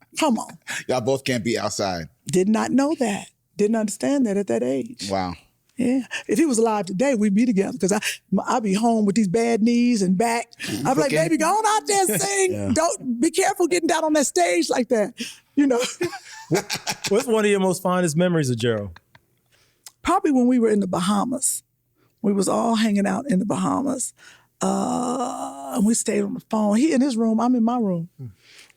Y'all both can't be outside. Did not know that. Didn't understand that at that age. Wow. Yeah. If he was alive today, we'd be together because I'd be home with these bad knees and back. I'd be like, baby, go on out there and sing. Don't be careful getting down on that stage like that. What's one of your most fondest memories of Gerald? Probably when we were in the Bahamas. We was all hanging out in the Bahamas. And we stayed on the phone. He in his room, I'm in my room.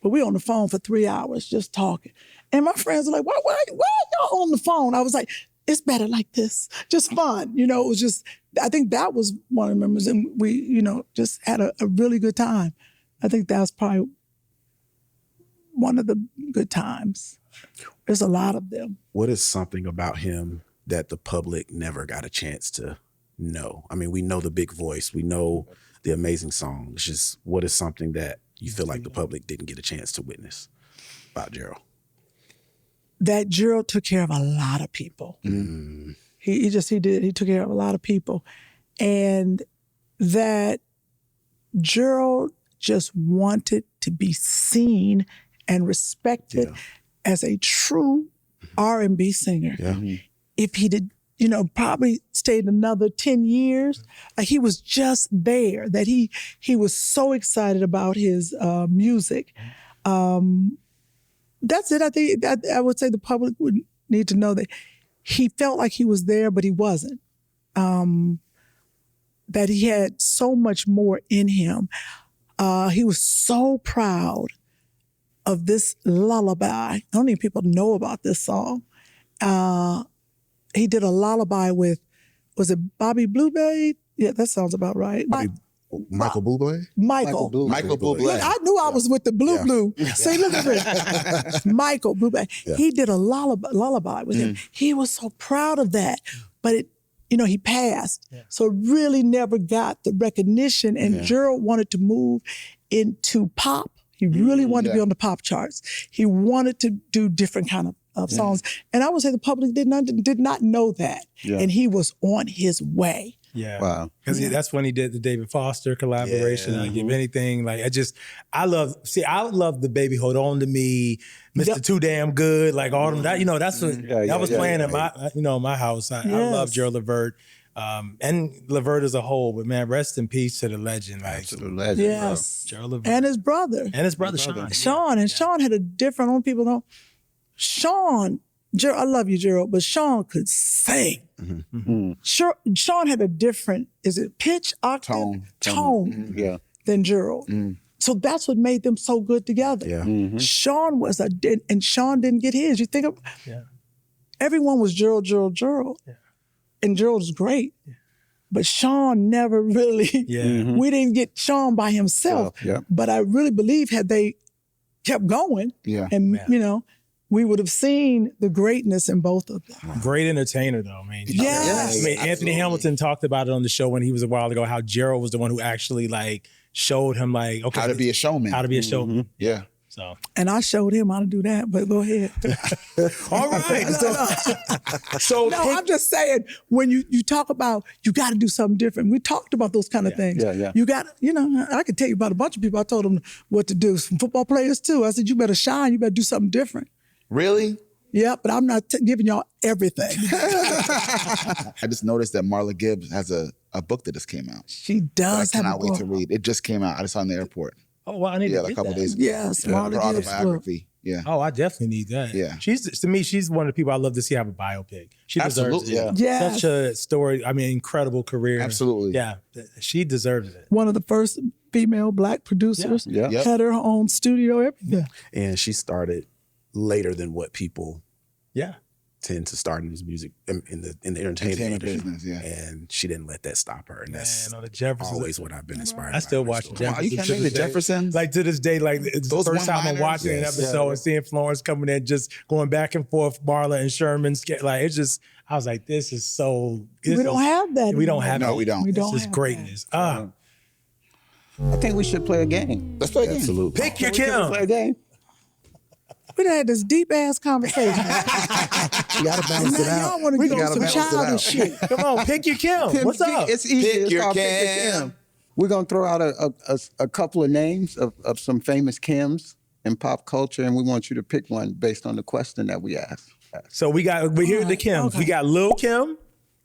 But we on the phone for 3 hours just talking. And my friends were like, why are y'all on the phone? I was like, it's better like this. Just fun. It was just, I think that was one of the memories. And we, just had a really good time. I think that was probably one of the good times. There's a lot of them. What is something about him that the public never got a chance to know? I mean, we know the big voice. We know the amazing song. It's just, what is something that you feel like the public didn't get a chance to witness about Gerald? that Gerald took care of a lot of people. He took care of a lot of people. And that Gerald just wanted to be seen and respected as a true R&B singer. If he did, probably stayed another 10 years, he was just there, that he was so excited about his music. That's it. I think I would say the public would need to know that he felt like he was there, but he wasn't. That he had so much more in him. He was so proud of this lullaby. I don't need people to know about this song. He did a lullaby with, was it Bobby Bluebay? Yeah, that sounds about right. Michael Bublé? Michael Bublé. Look, I knew I was with the blue. See, look at this. Michael Bublé. He did a lullaby with him. He was so proud of that. But he passed. So really never got the recognition. And Gerald wanted to move into pop. He really wanted to be on the pop charts. He wanted to do different kind of songs. And I would say the public did not know that. And he was on his way. Yeah. Wow. Because that's when he did the David Foster collaboration. Like, if anything, like, I love the Baby Hold On to Me, Mr. Too Damn Good, like all them, that's what, that was playing in my house. I love Gerald Levert. And Levert as a whole, but man, rest in peace to the legend. Like, Absolute legend. Yes. Gerald Levert. And his brother. Sean. And Sean had a different, I don't people know, Sean, I love you, Gerald, but Sean could sing. Sean had a different, is it pitch, octave, tone than Gerald. So that's what made them so good together. Sean was and Sean didn't get his. You think of, everyone was Gerald. And Gerald was great. But Sean never really, we didn't get Sean by himself. But I really believe had they kept going, and we would have seen the greatness in both of them. Great entertainer, though, man. Yes. I mean, Anthony Hamilton talked about it on the show when he was a while ago, how Gerald was the one who actually showed him okay, how to be a showman. Yeah. So. And I showed him how to do that, but go ahead. All right. So I'm just saying, when you talk about, you got to do something different. We talked about those kind of things. You got, I could tell you about a bunch of people. I told them what to do. Some football players too. I said, you better shine. You better do something different. Really? Yeah, but I'm not giving y'all everything. I just noticed that Marla Gibbs has a book that just came out. She does have a book. I cannot wait to read. It just came out. I just saw it in the airport. Oh, well, I need to get a couple that. days ago. Yes, Marla Gibbs' autobiography. Yeah. Oh, I definitely need that. Yeah. She's one of the people I love to see have a biopic. She deserves it. Yes. Such a story. I mean, incredible career. Absolutely. Yeah. She deserves it. One of the first female Black producers. Had her own studio, everything. And she started later than what people tend to start in this music, in the entertainment business. Yeah. And she didn't let that stop her. And that's the Jeffersons, always what I've been inspired by. I still watch the Jeffersons. Wow, you can't make the Jeffersons? Like, to this day, it's the first time I'm watching an episode and seeing Florence coming in, just going back and forth, Marla and Sherman. Like, it's just, I was like, this is so... We don't have that. We don't have it. No, we don't. This is greatness. I think we should play a game. Let's play a game. Absolutely. Pick your Kym. Play a game. We done had this deep ass conversation. You gotta balance it out. Y'all want to get some childish shit. Come on, pick your Kym. What's up? It's easy. Pick It's your called Pick Kym. We're gonna throw out a couple of names of some famous Kyms in pop culture, and we want you to pick one based on the question that we asked. So we're here at the Kyms. Okay. We got Lil Kim,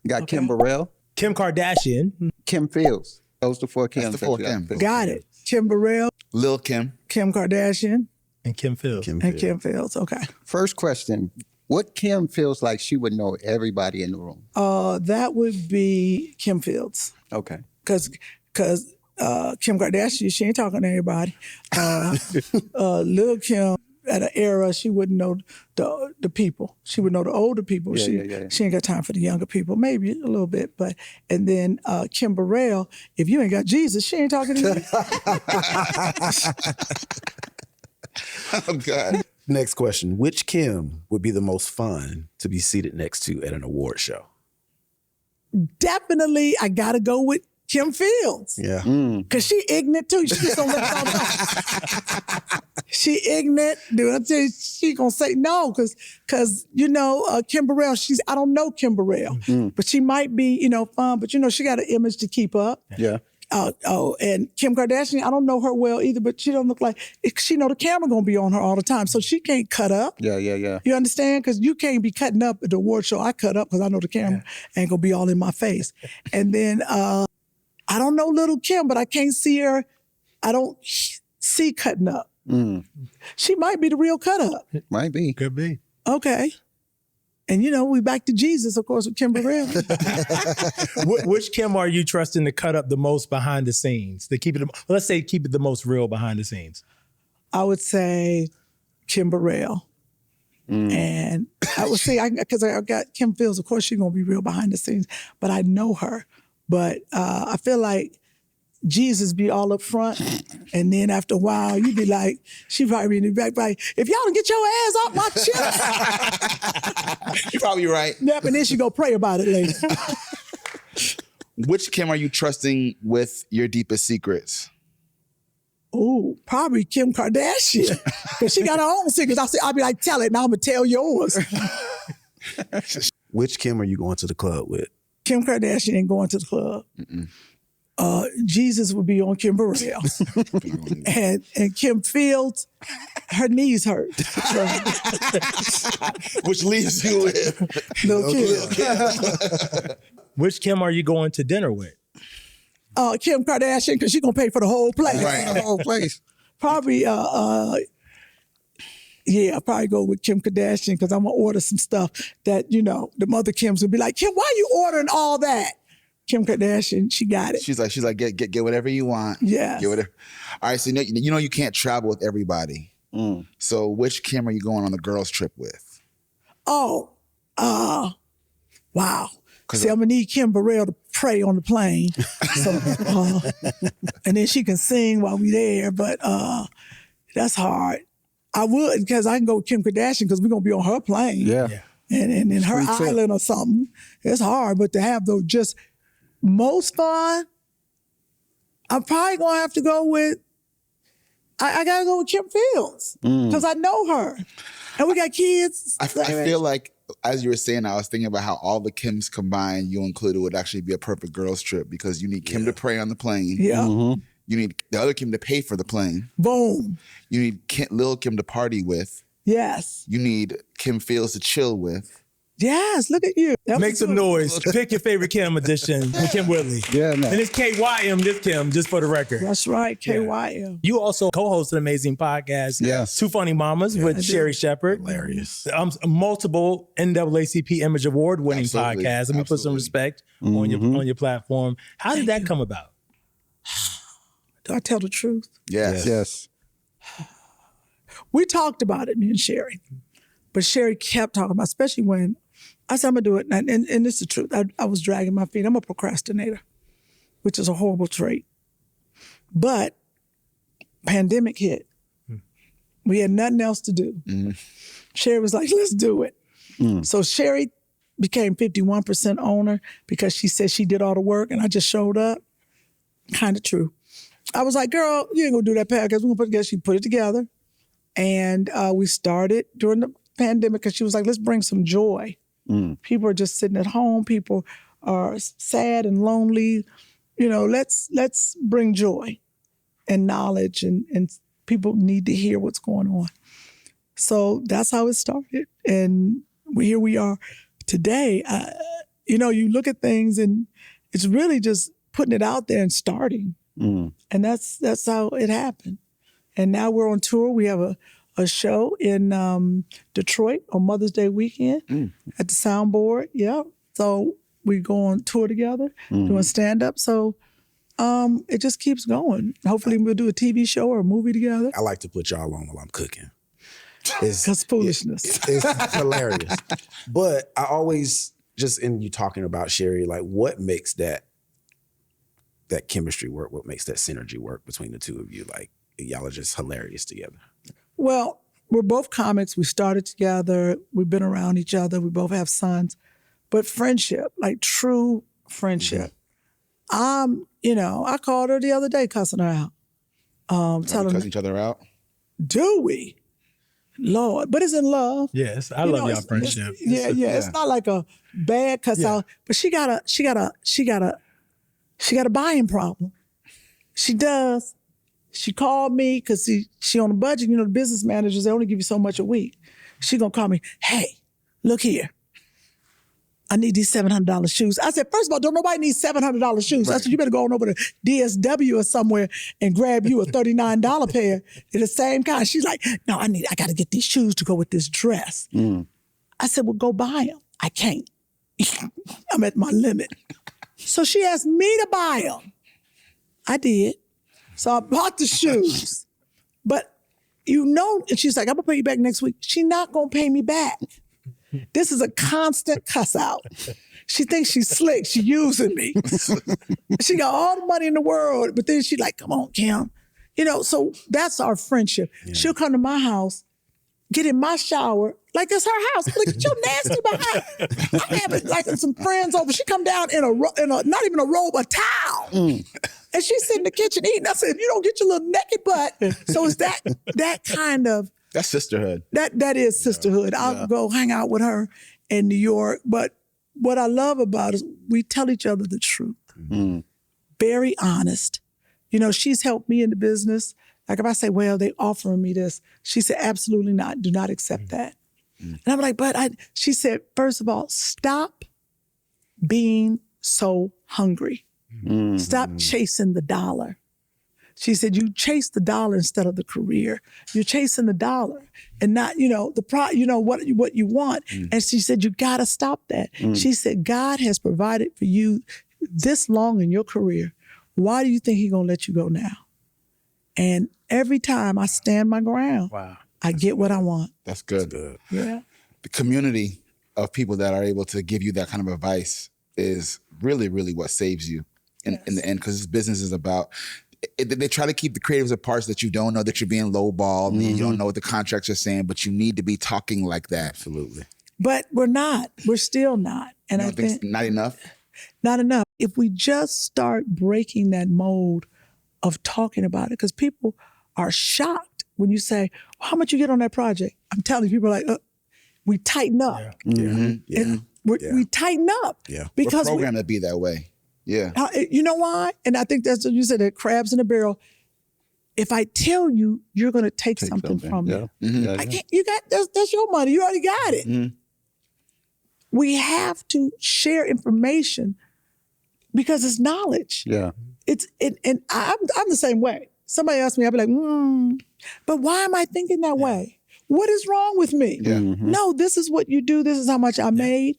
You got Kim Burrell, Kim Kardashian, Kim Fields. Those are the four Kyms. That's the four Kyms. Got it. Kim Burrell, Lil Kim. Kim Kardashian, and Kim Fields. and Kim Fields. Okay. First question: what Kim feels like she would know everybody in the room? That would be Kim Fields. Okay. Because Kim Kardashian, she ain't talking to everybody. Lil Kim, at an era, she wouldn't know the people. She would know the older people. She ain't got time for the younger people. Maybe a little bit, but and then Kim Burrell, if you ain't got Jesus, she ain't talking to you. Oh, God. Next question. Which Kym would be the most fun to be seated next to at an award show? Definitely, I gotta go with Kym Fields. Yeah. Cause she ignorant too. She just don't let y'all know. She ignorant. Dude, I tell you, she gonna say no, cause you know, Kim Burrell, I don't know Kim Burrell, but she might be, you know, fun, but you know, she got an image to keep up. Yeah. And Kim Kardashian, I don't know her well either, but she don't look like, she know the camera gonna be on her all the time, so she can't cut up. Yeah. You understand? Because you can't be cutting up at the award show. I cut up because I know the camera ain't gonna be all in my face. And then I don't know little Kim, but I can't see her. I don't see cutting up. She might be the real cut up. Might be. Could be. Okay. And you know, we back to Jesus, of course, with Kim Burrell. Which Kim are you trusting to cut up the most behind the scenes? To keep it, let's say, keep it the most real behind the scenes. I would say Kim Burrell. And I would say, because I got Kym Fields, of course she's going to be real behind the scenes, but I know her. But I feel like Jesus be all up front, and then after a while, you be like, she probably be in the back, like, if y'all don't get your ass off my chest. You're probably right. Yep, and then she go pray about it later. Which Kim are you trusting with your deepest secrets? Ooh, probably Kim Kardashian. Because she got her own secrets. I'll be like, tell it, and I'm going to tell yours. Which Kim are you going to the club with? Kim Kardashian ain't going to the club. Jesus would be on Kim Burrell. and Kym Fields, her knees hurt. Which leaves you with Little Kim. Which Kim are you going to dinner with? Kim Kardashian, because she's going to pay for the whole place. Right. The whole place. Probably, I'll probably go with Kim Kardashian because I'm going to order some stuff that, you know, the mother Kims would be like, Kim, why are you ordering all that? Kim Kardashian, she got it. She's like, get whatever you want. Yeah. Get whatever. All right, so you know you can't travel with everybody. So which Kim are you going on the girls trip with? Wow. See, I'm gonna need Kim Burrell to pray on the plane. So, and then she can sing while we there, but that's hard. I would, because I can go with Kim Kardashian because we're gonna be on her plane. Yeah. And in her Free trip. island or something. It's hard, but to have those just most fun, I'm probably gonna have to go with, I gotta go with Kym Fields because I know her. And we got kids. I feel like, as you were saying, I was thinking about how all the Kims combined, you included, would actually be a perfect girls trip because you need Kim to pray on the plane. Yeah. You need the other Kim to pay for the plane. Boom. You need Lil Kim to party with. Yes. You need Kym Fields to chill with. Yes, look at you. That Make was some good. noise. Pick your favorite Kim edition with Kym Whitley. Yeah, man. And it's KYM, this Kim, just for the record. That's right, KYM. You also co-host an amazing podcast, Yes. Two Funny Mamas with Sherry Shepard. Hilarious. Multiple NAACP Image Award winning Absolutely. podcast. Let me put some respect on your platform. How did that come about? Do I tell the truth? Yes. Yes. We talked about it, me and Sherry. But Sherry kept talking about, especially when I said, I'm going to do it. And this is the truth. I was dragging my feet. I'm a procrastinator, which is a horrible trait. But pandemic hit. We had nothing else to do. Sherry was like, let's do it. So Sherry became 51% owner because she said she did all the work and I just showed up. Kind of true. I was like, girl, you ain't going to do that podcast. We're going to put it together. She put it together. And we started during the pandemic because she was like, let's bring some joy. People are just sitting at home. People are sad and lonely. You know, let's bring joy and knowledge, and people need to hear what's going on. So that's how it started. And here we are today. You know, you look at things and it's really just putting it out there and starting. And that's how it happened. And now we're on tour. We have a show in Detroit on Mother's Day weekend at the Soundboard. Yeah. So we go on tour together, doing stand-up. So it just keeps going. Hopefully we'll do a TV show or a movie together. I like to put y'all on while I'm cooking. Because foolishness. It's hilarious. But I always, just in you talking about Sherry, like what makes that chemistry work? What makes that synergy work between the two of you? Like y'all are just hilarious together. Well, we're both comics. We started together. We've been around each other. We both have sons. But friendship, like true friendship. I'm I called her the other day cussing her out. Telling cussing each other out. Do we? Lord, but it's in love. Yes, I love y'all friendship. It's not like a bad cuss out, but she got a buying problem. She does. She called me because she on a budget. The business managers, they only give you so much a week. She gonna call me, hey, look here. I need these $700 shoes. I said, first of all, don't nobody need $700 shoes. Right. I said, you better go on over to DSW or somewhere and grab you a $39 pair. They're the same kind. She's like, no, I got to get these shoes to go with this dress. I said, well, go buy them. I can't. I'm at my limit. So she asked me to buy them. I did. So I bought the shoes. But and she's like, I'm going to pay you back next week. She's not going to pay me back. This is a constant cuss out. She thinks she's slick. She using me. She got all the money in the world, but then she like, come on, Kym. So that's our friendship. Yeah. She'll come to my house, get in my shower, like it's her house. Look at your nasty behind. I'm having like some friends over. She come down in a not even a robe, a towel. And she's sitting in the kitchen eating. I said, you don't get your little naked butt. So it's that kind of, that's sisterhood. That is sisterhood. I'll go hang out with her in New York. But what I love about it is we tell each other the truth. Very honest. She's helped me in the business. Like if I say, well, they offering me this. She said, absolutely not. Do not accept that. And I'm like, she said, first of all, stop being so hungry. Stop chasing the dollar. She said, you chase the dollar instead of the career. You're chasing the dollar and not, what you want. And she said, you got to stop that. She said, God has provided for you this long in your career. Why do you think he's going to let you go now? And every time I stand my ground, I get what I want. That's good. That's good. Yeah. The community of people that are able to give you that kind of advice is really, really what saves you in the end, because this business is about, they try to keep the creatives at parts that you don't know, that you're being lowballed, and you don't know what the contracts are saying, but you need to be talking like that. Absolutely. But we're not. We're still not. And I think not enough? Not enough. If we just start breaking that mold of talking about it, because people are shocked when you say, well, how much you get on that project? I'm telling you, people are like, we tighten up. We tighten up. Yeah. Because we're programmed to be that way. Yeah. You know why? And I think that's what you said, the crabs in the barrel. If I tell you, you're going to take something from me. I can't, that's your money. You already got it. We have to share information because it's knowledge. Yeah. And I'm the same way. Somebody asked me, I'd be like, but why am I thinking that way? What is wrong with me? Yeah. No, this is what you do. This is how much I made.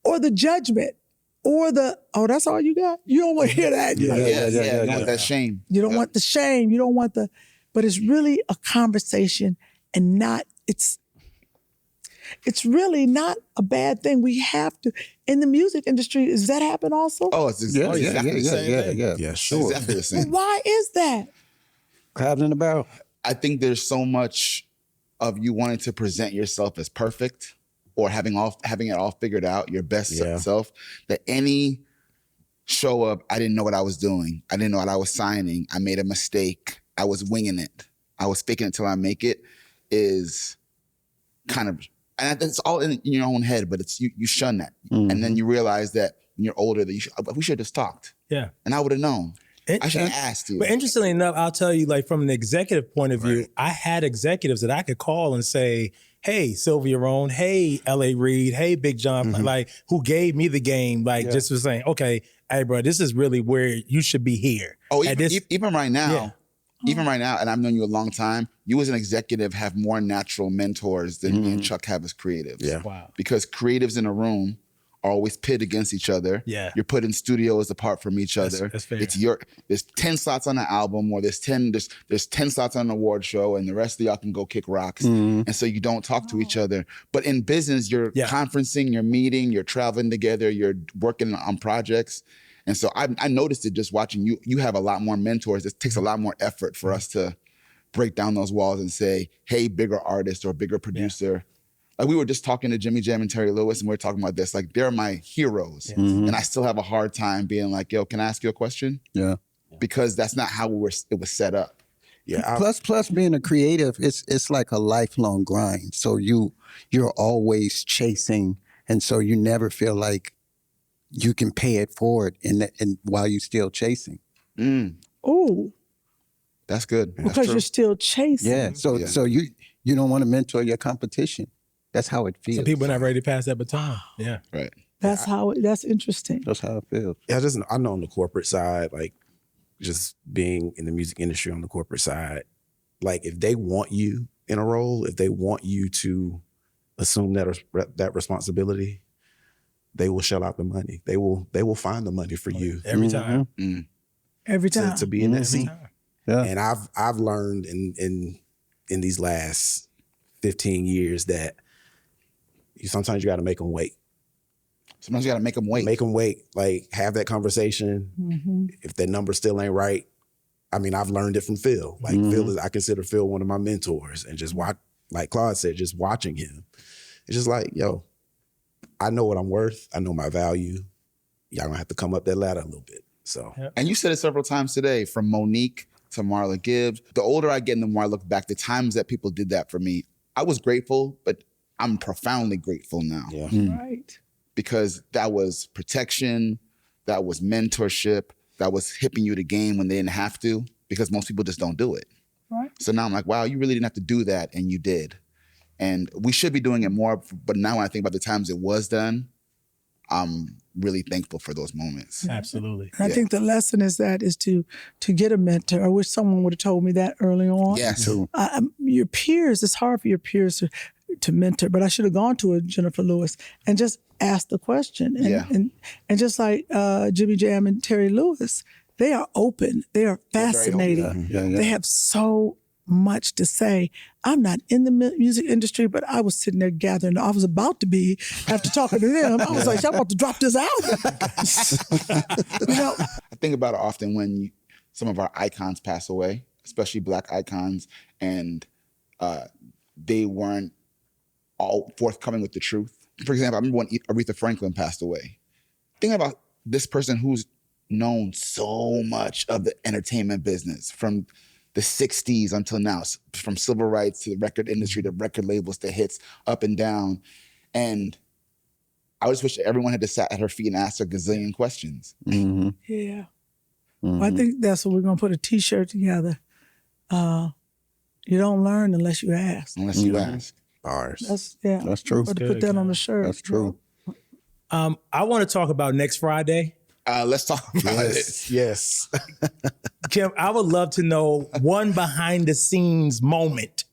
Or the judgment. Or that's all you got? You don't want to hear that. You don't want that shame. You don't want the shame. You don't want but it's really a conversation and not, it's really not a bad thing. We have to, in the music industry, does that happen also? Oh, it's exactly the same. Yeah, sure. Exactly the same. Why is that? Crabs in the barrel. I think there's so much of you wanting to present yourself as perfect or having it all figured out, your best self, that any show up, I didn't know what I was doing. I didn't know what I was signing. I made a mistake. I was winging it. I was faking it till I make it, is kind of, and it's all in your own head, but it's you shun that. And then you realize that when you're older that we should have just talked. Yeah. And I would have known. I should have asked you. But interestingly enough, I'll tell you, like from an executive point of view, I had executives that I could call and say, hey, Sylvia Rohn, hey, L.A. Reid, hey, Big John, like who gave me the game, like just was saying, okay, hey, bro, this is really where you should be here. Oh, even right now, and I've known you a long time, you as an executive have more natural mentors than me and Chuck have as creatives. Yeah. Wow. Because creatives in a room are always pitted against each other. Yeah. You're put in studios apart from each other. That's fair. There's 10 slots on an album, or there's 10 slots on an award show, and the rest of y'all can go kick rocks. And so you don't talk to each other. But in business, you're conferencing, you're meeting, you're traveling together, you're working on projects. And so I noticed it just watching you. You have a lot more mentors. It takes a lot more effort for us to break down those walls and say, hey, bigger artist or bigger producer, Like we were just talking to Jimmy Jam and Terry Lewis, and we were talking about this. Like they're my heroes, and I still have a hard time being like, "Yo, can I ask you a question?" Yeah. Because that's not how it was set up. Yeah. Plus being a creative, it's like a lifelong grind. So you're always chasing, and so you never feel like you can pay it forward and while you're still chasing. Oh, That's good. because you're still chasing. Yeah. So you don't want to mentor your competition. That's how it feels. Some people are not ready to pass that baton. Yeah. Right. That's interesting. That's how it feels. Yeah, I know on the corporate side, like just being in the music industry on the corporate side, like if they want you in a role, if they want you to assume that responsibility, they will shell out the money. They will find the money for you Every time. Every time. to be in that seat. Yeah. And I've learned in these last 15 years that sometimes you got to make them wait. Sometimes you got to make them wait. Make them wait. Like have that conversation. If that number still ain't right, I mean, I've learned it from Phil. Like I consider Phil one of my mentors, and just like Claude said, just watching him, it's just like, yo, I know what I'm worth. I know my value. Y'all gonna have to come up that ladder a little bit. So, And you said it several times today, from Monique to Marla Gibbs. The older I get and the more I look back, the times that people did that for me, I was grateful, but I'm profoundly grateful now. yeah. Right. Because that was protection, that was mentorship, that was hipping you to game when they didn't have to, because most people just don't do it. Right. So now I'm like, wow, you really didn't have to do that, and you did. And we should be doing it more, but now when I think about the times it was done, I'm really thankful for those moments. Absolutely. And I think the lesson is to get a mentor. I wish someone would have told me that early on. Yes. Your peers, it's hard for your peers to mentor, but I should have gone to a Jennifer Lewis and just asked the question. And just like Jimmy Jam and Terry Lewis, they are open. They are fascinating. They have so much to say. I'm not in the music industry, but I was sitting there gathering. I was about to be, after talking to them, I was like, y'all about to drop this album. I think about it often when some of our icons pass away, especially Black icons, and they weren't all forthcoming with the truth. For example, I remember when Aretha Franklin passed away. Think about this person who's known so much of the entertainment business from the 60s until now, from civil rights to the record industry, to record labels, to hits, up and down. And I just wish everyone had just sat at her feet and asked her a gazillion questions. Yeah. Well, I think that's what we're going to put a T-shirt together. You don't learn unless you ask. Unless you ask. Bars. That's true. But to put that on the shirt. That's true. I want to talk about next Friday. Let's talk about it. Yes. Kym, I would love to know one behind the scenes moment,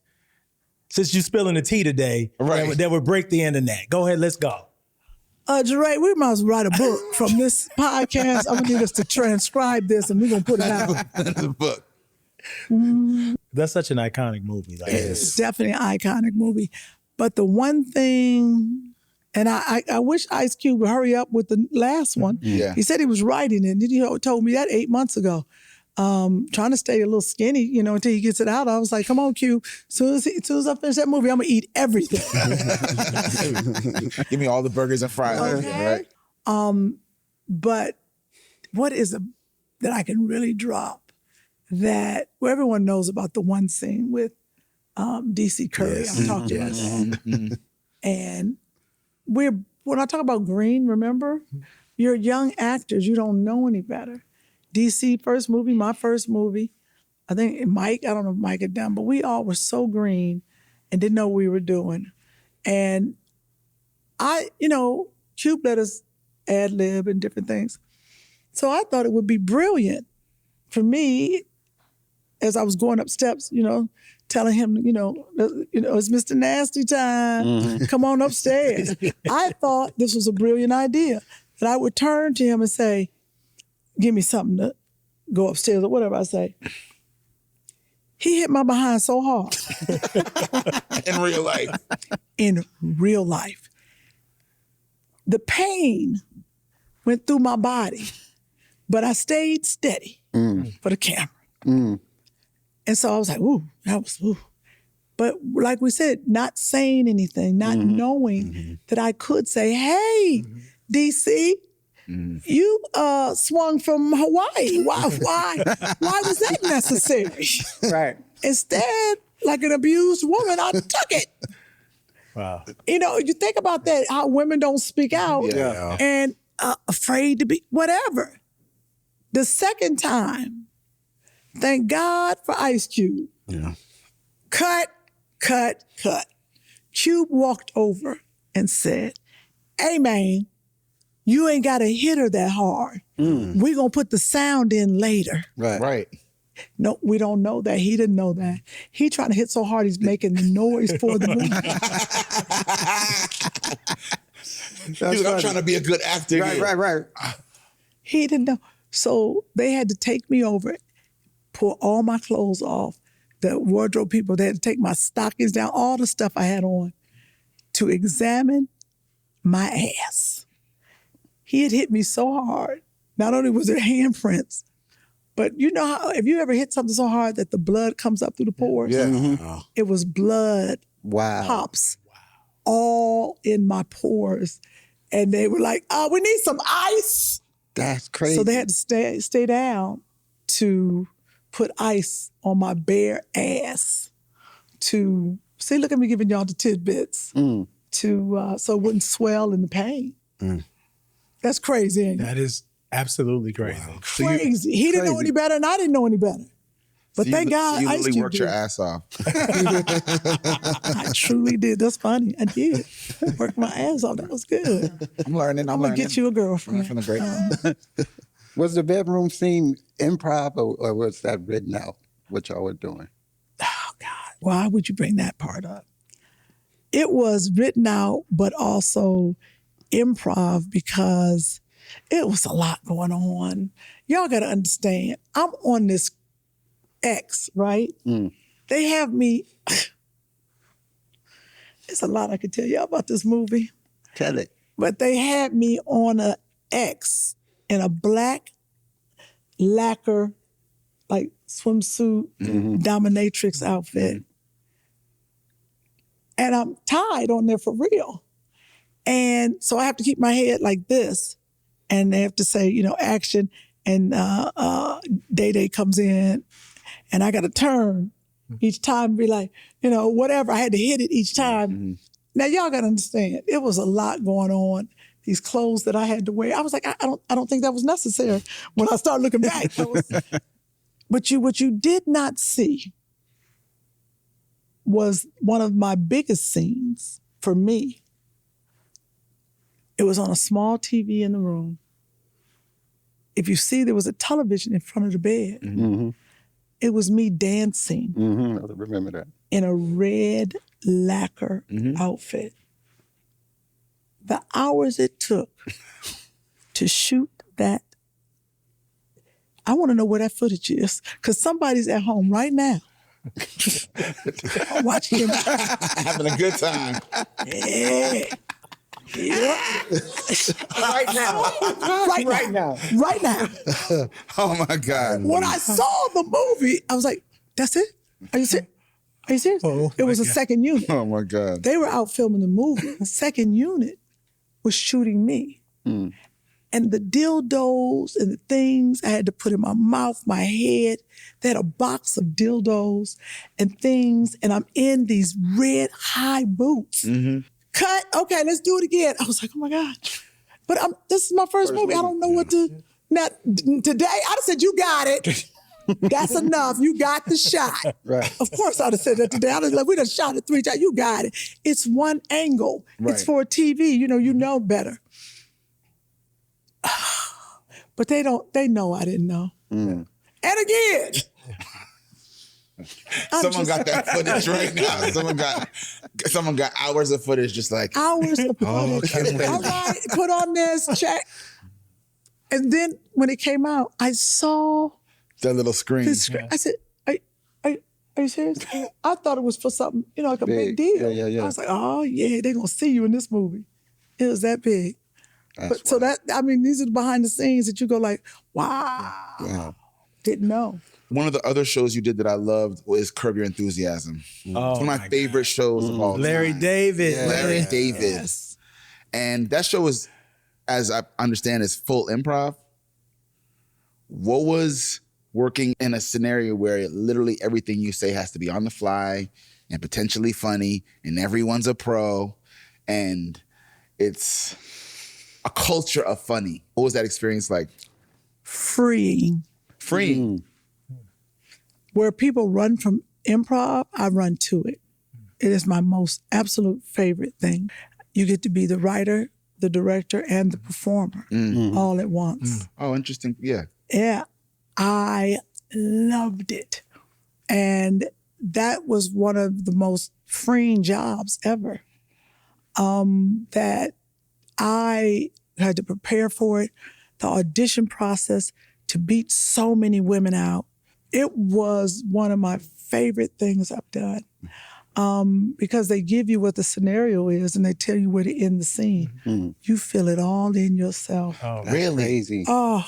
since you're spilling the tea today, Right. that would break the internet. Go ahead, let's go. Jeray, we might as well write a book from this podcast. I'm going to need us to transcribe this and we're going to put it out. The book. That's such an iconic movie. Like, It's definitely an iconic movie. But the one thing, and I wish Ice Cube would hurry up with the last one. Yeah. He said he was writing it. He told me that 8 months ago. Trying to stay a little skinny, until he gets it out. I was like, come on, Q. As soon as I finish that movie, I'm going to eat everything. Give me all the burgers and fries. Okay. Right? But what is that I can really drop that everyone knows about the one scene with DC Curry. Yes. I've talked about that. And when I talk about green, remember? You're young actors. You don't know any better. DC first movie, my first movie. I think Mike, I don't know if Mike had done, but we all were so green and didn't know what we were doing. And Cube let us ad lib and different things. So I thought it would be brilliant for me as I was going up steps, telling him, it's Mr. Nasty time. Come on upstairs. I thought this was a brilliant idea. That I would turn to him and say, give me something to go upstairs or whatever I say. He hit my behind so hard. In real life. In real life. The pain went through my body, but I stayed steady for the camera. And so I was like, ooh. But like we said, not saying anything, not knowing that I could say, hey, DC, you swung from Hawaii. Why was that necessary? Right. Instead, like an abused woman, I took it. Wow. You know, you think about that, how women don't speak out Yeah. and afraid to be whatever. The second time, thank God for Ice Cube. Yeah. Cut. Cube walked over and said, hey man, you ain't got to hit her that hard. We're going to put the sound in later. Right. No, we don't know that. He didn't know that. He trying to hit so hard he's making the noise for the movie. He's like, I'm trying to be a good actor. Right. He didn't know. So they had to take me over, pull all my clothes off. The wardrobe people, they had to take my stockings down, all the stuff I had on, to examine my ass. He had hit me so hard. Not only was there handprints, but you know how, if you ever hit something so hard that the blood comes up through the pores? Yeah. It was blood Wow. pops all in my pores. And they were like, we need some ice. That's crazy. So they had to stay down to put ice on my bare ass to, see, look at me giving y'all the tidbits, to so it wouldn't swell in the pain. That's crazy, ain't it? That is absolutely crazy. Wow. Crazy. He didn't know any better and I didn't know any better. But So thank God you Ice literally Cube worked did. your ass off. I truly did. That's funny. I did. Worked my ass off. That was good. I'm learning. I'm going to get you a girlfriend. From the great. Was the bedroom scene improv or was that written out, what y'all were doing? Oh, God. Why would you bring that part up? It was written out, but also improv because it was a lot going on. Y'all got to understand, I'm on this X, right? They have me, it's a lot I could tell y'all about this movie, Tell it. but they had me on a X in a black lacquer, like swimsuit, dominatrix outfit. And I'm tied on there for real. And so I have to keep my head like this. And they have to say, you know, action. And Day comes in and I got to turn each time and be like, you know, whatever. I had to hit it each time. Now y'all got to understand, it was a lot going on. These clothes that I had to wear. I was like, I don't think that was necessary when I started looking back. But what you did not see was one of my biggest scenes for me. It was on a small TV in the room. If you see, there was a television in front of the bed. It was me dancing I remember that. in a red lacquer outfit. The hours it took to shoot that, I want to know where that footage is, because somebody's at home right now watching him. Having a good time. Yeah. Right now. Right now. Oh my God. When I saw the movie, I was like, that's it? Are you serious? Are you serious? Oh, it was my a God. second unit. Oh my God. They were out filming the movie. The second unit was shooting me. And the dildos and the things I had to put in my mouth, my head, they had a box of dildos and things, and I'm in these red high boots. Cut, okay, let's do it again. I was like, oh my God. But this is my first movie. I don't know what to, now, today, I'd have said, you got it. That's enough. You got the shot. Right. Of course, I'd have said that today. I'd have like, we done shot it 3 times. You got it. It's one angle. Right. It's for TV. You know better. But they know I didn't know. And again, Someone got that footage right now. Someone got hours of footage just like, hours of footage. okay. All right, put on this, check. And then when it came out, I saw that little screen. this screen. I said, are you serious? I thought it was for something, like a big deal. Yeah. I was like, oh yeah, they're gonna see you in this movie. It was that big. But so these are the behind the scenes that you go like, wow. Didn't know. One of the other shows you did that I loved was Curb Your Enthusiasm. It's one of my favorite shows of all time. Larry David. Yeah. Larry David. Yes. And that show was, as I understand, is full improv. What was working in a scenario where literally everything you say has to be on the fly and potentially funny, and everyone's a pro, and it's a culture of funny? What was that experience like? Freeing. Where people run from improv, I run to it. It is my most absolute favorite thing. You get to be the writer, the director, and the performer all at once. Oh, interesting. Yeah. Yeah, I loved it. And that was one of the most freeing jobs ever. That I had to prepare for it, the audition process, to beat so many women out. It was one of my favorite things I've done. Because they give you what the scenario is and they tell you where to end the scene. You feel it all in yourself. Oh, Really? Crazy. Oh,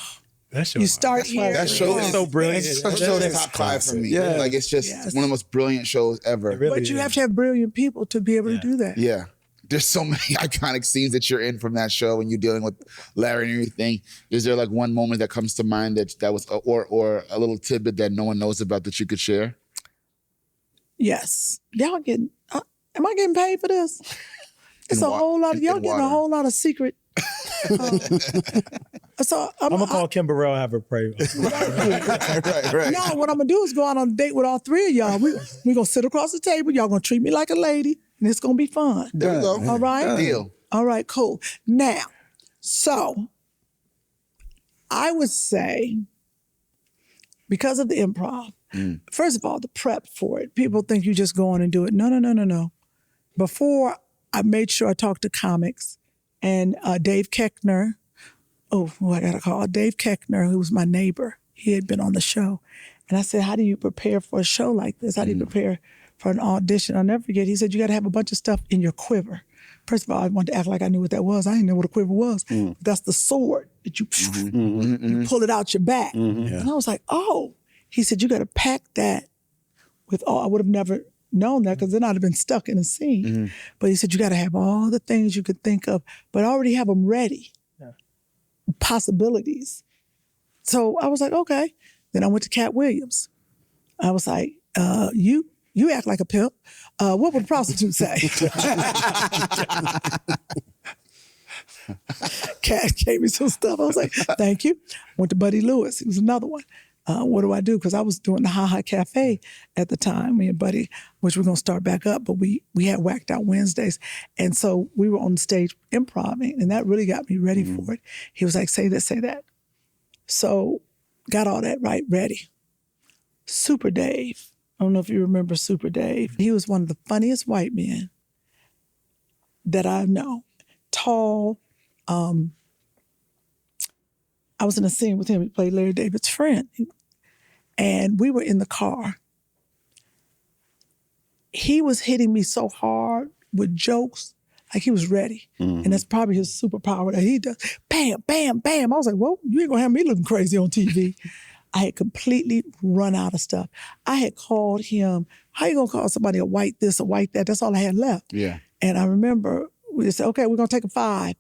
that show. you start here. That show is so brilliant. That show is top 5 for me. Yeah. Like, it's just Yes. one of the most brilliant shows ever. It really But you is. have to have brilliant people to be able to do that. Yeah. There's so many iconic scenes that you're in from that show when you're dealing with Larry and everything. Is there like one moment that comes to mind that was, or a little tidbit that no one knows about that you could share? Yes. Y'all getting, am I getting paid for this? It's a whole lot of, y'all getting a whole lot of secret. So I'm gonna call Kim Burrell, have her pray. right. No, what I'm gonna do is go out on a date with all 3 of y'all. We gonna sit across the table. Y'all gonna treat me like a lady, and it's gonna be fun. There we go. All right? Deal. All right, cool. Now, so I would say, because of the improv, first of all, the prep for it. People think you just go on and do it. No. Before, I made sure I talked to comics and Dave Keckner. I got to call Dave Keckner, who was my neighbor. He had been on the show. And I said, how do you prepare for a show like this? How do you prepare for an audition? I'll never forget. He said, you got to have a bunch of stuff in your quiver. First of all, I wanted to act like I knew what that was. I didn't know what a quiver was. That's the sword that you pull it out your back. And I was like, oh. He said, you got to pack that with all. I would have never known that because then I'd have been stuck in a scene. But he said, you got to have all the things you could think of, but already have them ready. Possibilities. So I was like, okay. Then I went to Cat Williams. I was like, you act like a pimp. What would a prostitute say? Cat gave me some stuff. I was like, thank you. Went to Buddy Lewis. He was another one. What do I do? Because I was doing the Ha Ha Cafe at the time, me and Buddy, which we're going to start back up, but we had Whacked Out Wednesdays. And so we were on the stage improvising, and that really got me ready for it. He was like, say this, say that. So got all that right, ready. Super Dave. I don't know if you remember Super Dave. He was one of the funniest white men that I know. Tall. I was in a scene with him. He played Larry David's friend. And we were in the car. He was hitting me so hard with jokes, like he was ready. And that's probably his superpower that he does. Bam, bam, bam. I was like, well, you ain't gonna have me looking crazy on TV. I had completely run out of stuff. I had called him, how you gonna call somebody a white this, a white that? That's all I had left. Yeah. And I remember we said, okay, we're gonna take a 5.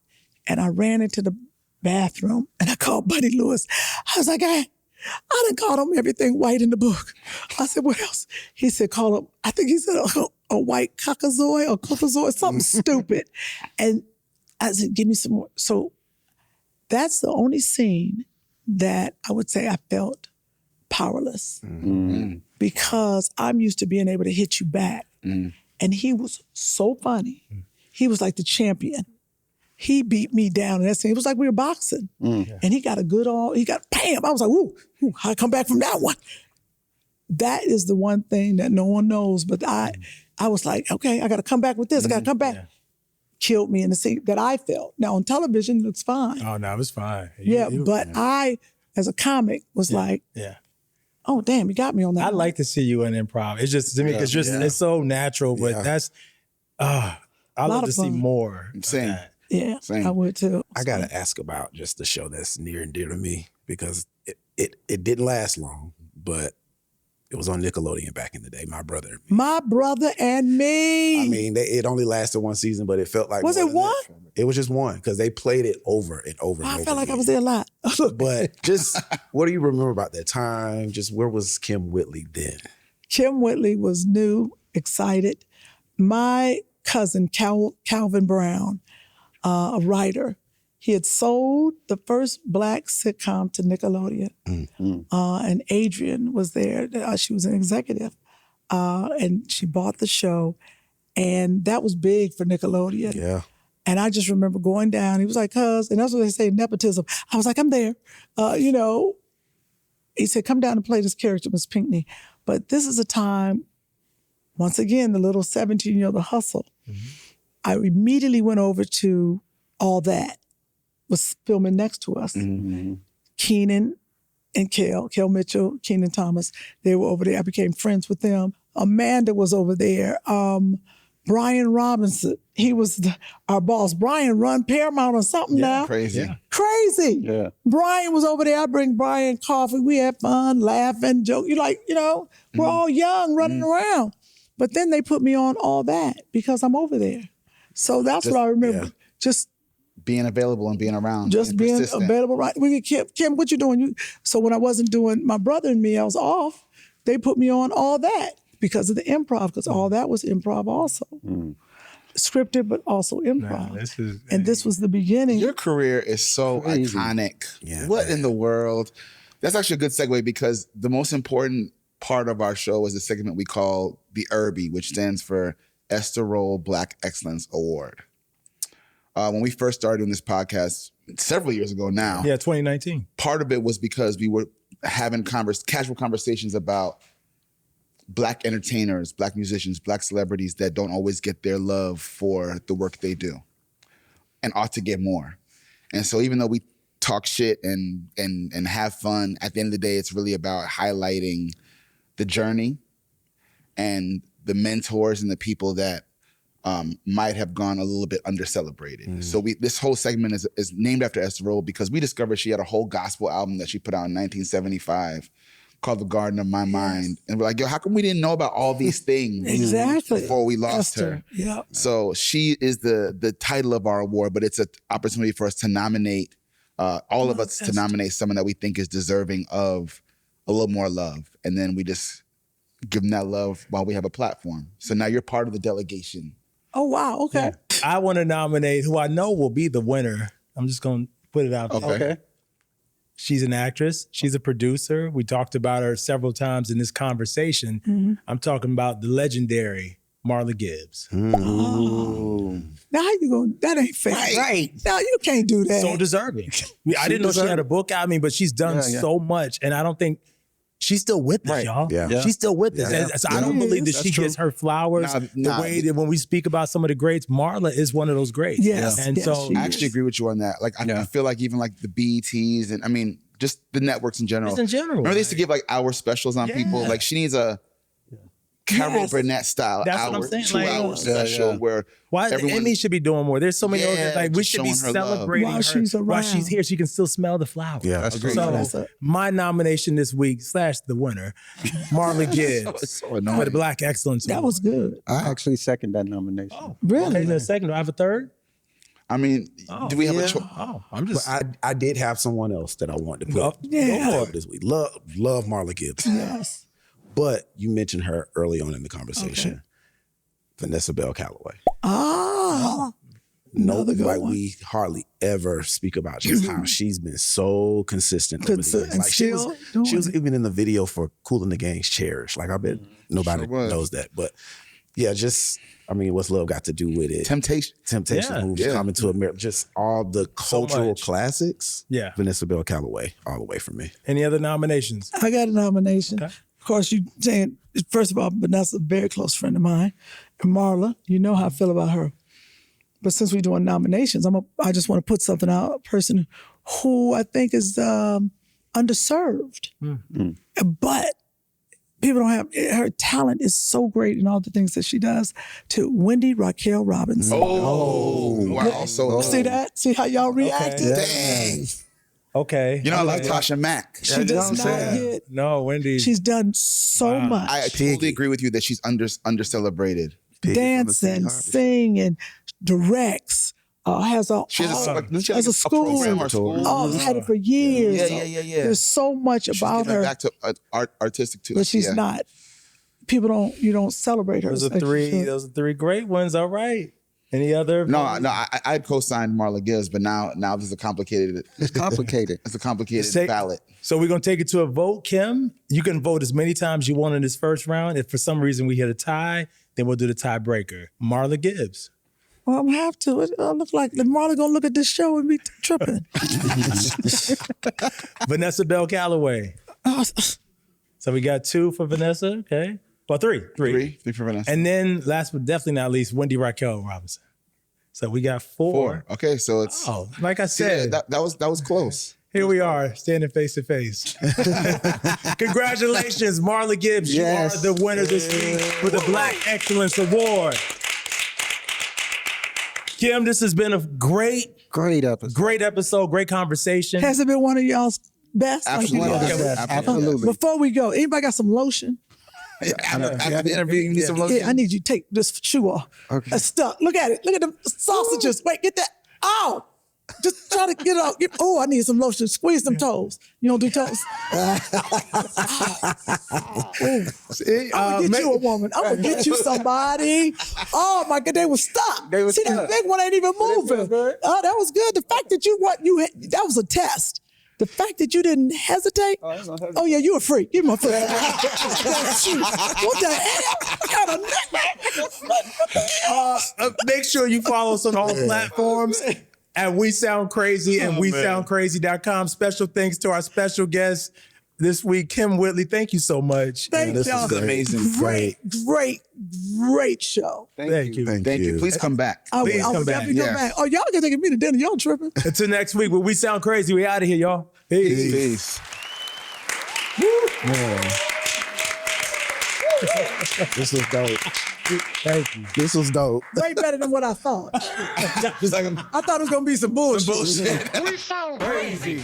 And I ran into the bathroom and I called Buddy Lewis. I was like, I done called him everything white in the book. I said, what else? He said, call him, I think he said a white cockazoid or cockazoid, something stupid. And I said, give me some more. So that's the only scene that I would say I felt powerless because I'm used to being able to hit you back. And he was so funny. He was like the champion. He beat me down in that scene. It was like we were boxing. And he got bam. I was like, woo, I come back from that one. That is the one thing that no one knows, but I was like, okay, I got to come back with this. I got to come back. Yeah. Killed me in the scene that I felt. Now on television, it looks fine. Oh, no, it was fine. But I, as a comic, was like, oh, damn, you got me on that. I'd like to see you in improv. It's just, to me, it's so natural, but that's, I'd love to see more. Same. Yeah, Same. I would too. I got to ask about just the show that's near and dear to me because it didn't last long, but It was on Nickelodeon back in the day, My Brother and Me. My Brother and Me. I mean, it only lasted one season, but it felt like Was more it than one? that. It was just one because they played it over and over and over. I felt like I again. was there a lot. But just what do you remember about that time? Just where was Kym Whitley then? Kym Whitley was new, excited. My cousin, Calvin Brown, a writer, he had sold the first Black sitcom to Nickelodeon. And Adrian was there. She was an executive. And she bought the show. And that was big for Nickelodeon. Yeah. And I just remember going down. He was like, cuz, and that's what they say, nepotism. I was like, I'm there. You know, he said, come down and play this character, Miss Pinkney. But this is a time, once again, the little 17-year-old, the hustle. I immediately went over to All That, was filming next to us. Keenan and Kel Mitchell, Keenan Thomas, they were over there. I became friends with them. Amanda was over there. Brian Robinson, he was our boss. Brian run Paramount or something now. Crazy. Crazy. Yeah. Brian was over there. I bring Brian coffee. We had fun, laughing, joke. We're all young, running around. But then they put me on All That because I'm over there. So that's what I remember. Yeah. Just Being available and being around. just being persistent. available. Right? We get Kym, what you doing? So when I wasn't doing My Brother and Me, I was off. They put me on All That because of the improv, because All That was improv also. Scripted, but also improv. This was the beginning. Your career is so iconic. Yeah, What in the world? That's actually a good segue because the most important part of our show is a segment we call the ERBY, which stands for Esther Roll Black Excellence Award. When we first started doing this podcast several years ago now, Yeah, 2019. part of it was because we were having casual conversations about Black entertainers, Black musicians, Black celebrities that don't always get their love for the work they do and ought to get more. And so even though we talk shit and have fun, at the end of the day, it's really about highlighting the journey and the mentors and the people that might have gone a little bit under-celebrated. So this whole segment is named after Esther Roll because we discovered she had a whole gospel album that she put out in 1975 called The Garden of My Mind. And we're like, yo, how come we didn't know about all these things Exactly. before we lost her? Yeah. So she is the title of our award, but it's an opportunity for us to nominate, all of us to nominate someone that we think is deserving of a little more love. And then we just give them that love while we have a platform. So now you're part of the delegation. Oh, wow. Okay. I want to nominate who I know will be the winner. I'm just going to put it out there. Okay. She's an actress. She's a producer. We talked about her several times in this conversation. I'm talking about the legendary Marla Gibbs. Now how you going? That ain't fair. Right. Now you can't do that. So deserving. I didn't know she had a book out. But she's done so much. And I don't think she's still with us, y'all. Yeah. She's still with us. And so I don't believe that she gets her flowers the way that when we speak about some of the greats, Marla is one of those greats. Yes. And Yes, so she I actually agree with you on that. Like, I feel like even like the BETs and just the networks in general. just in general. Remember they used to give like hour specials on people? Like she needs a Carol Burnett style That's what I'm hour, saying. 2 hour special where why the everyone, Emmy should be doing more. There's so many Yeah, others, like we just should be showing her love. celebrating While her she's while she's around. here. She can still smell the flowers. Yeah, that's Agreed. So my nomination this week / the winner, Marla Gibbs so annoying. for the Black Excellence that Award. was good. I actually second that nomination. Really? Okay, then second, do I have a third? Do we have a choice? Oh, I'm just. But I did have someone else that I wanted to put Yeah. go for this week. Love Marla Gibbs. Yes. But you mentioned her early on in the conversation. Vanessa Bell Calloway. Ah. Another good one. We hardly ever speak about just how she's been so consistent over the years. And Like she was still even in the video for Kool and the Gang's Cherish. Like I bet nobody Sure was. knows that. But yeah, what's love got to do with it? Temptation. Yeah. Moves, Coming to America, just all the cultural much. classics. Yeah. Vanessa Bell Calloway, all the way for me. Any other nominations? I got a nomination. Okay. Of course, you saying, first of all, Vanessa, a very close friend of mine. And Marla, you know how I feel about her. But since we're doing nominations, I just want to put something out, a person who I think is underserved. But people don't have, her talent is so great in all the things that she does, to Wendy Raquel Robinson. Oh, wow. So See that? See how y'all reacted? dang. Okay. You know, I like Tasha Mack. She does not get. No, Wendy. She's done so much. I totally agree with you that she's under celebrated. Dancing, singing, directs. Has a school. Program or school. Oh, had it for years. Yeah. There's so much about her. Back to artistic too. But she's not. People don't celebrate her. Those are three great ones. All right. Any other? No. I'd co-signed Marla Gibbs, but now this is a complicated. It's complicated. It's a complicated ballot. So we're gonna take it to a vote, Kym. You can vote as many times you want in this first round. If for some reason we hit a tie, then we'll do the tiebreaker. Marla Gibbs. Well, I'm gonna have to. It look like Marla gonna look at this show and be tripping. Vanessa Bell Calloway. So we got 2 for Vanessa. Okay. Well, three for Vanessa. And then last but definitely not least, Wendy Raquel Robinson. So we got 4. Okay, so it's like I said, that was close. Here we are, standing face to face. Congratulations, Marla Gibbs. Yes. You are the winner this week for the Black Excellence Award. Kym, this has been a great episode, great conversation. Has it been one of y'all's best? Absolutely. Before we go, anybody got some lotion? After the interview, you need some lotion? Yeah, I need you to take this shoe off. Okay. It's stuck. Look at it. Look at the sausages. Wait, get that. Ow! Just try to get up. I need some lotion. Squeeze them toes. You don't do toes? I'm gonna get you a woman. I'm gonna get you somebody. Oh my God, they were stuck. See, that big one ain't even moving. Oh, that was good. The fact that that was a test. The fact that you didn't hesitate. Oh yeah, you a freak. Give me my foot. What the hell? Make sure you follow us on all platforms at We Sound Crazy and WeSoundCrazy.com. Special thanks to our special guest this week, Kym Whitley. Thank you so much. Thank you. This was amazing. Great show. Thank you. Thank you. Please come back. I will definitely come back. Oh, y'all can take me to dinner. Y'all tripping. Until next week, when We Sound Crazy, we out of here, y'all. Peace. This was dope. Thank you. This was dope. Way better than what I thought. I thought it was going to be some bullshit. Bullshit. We sound crazy.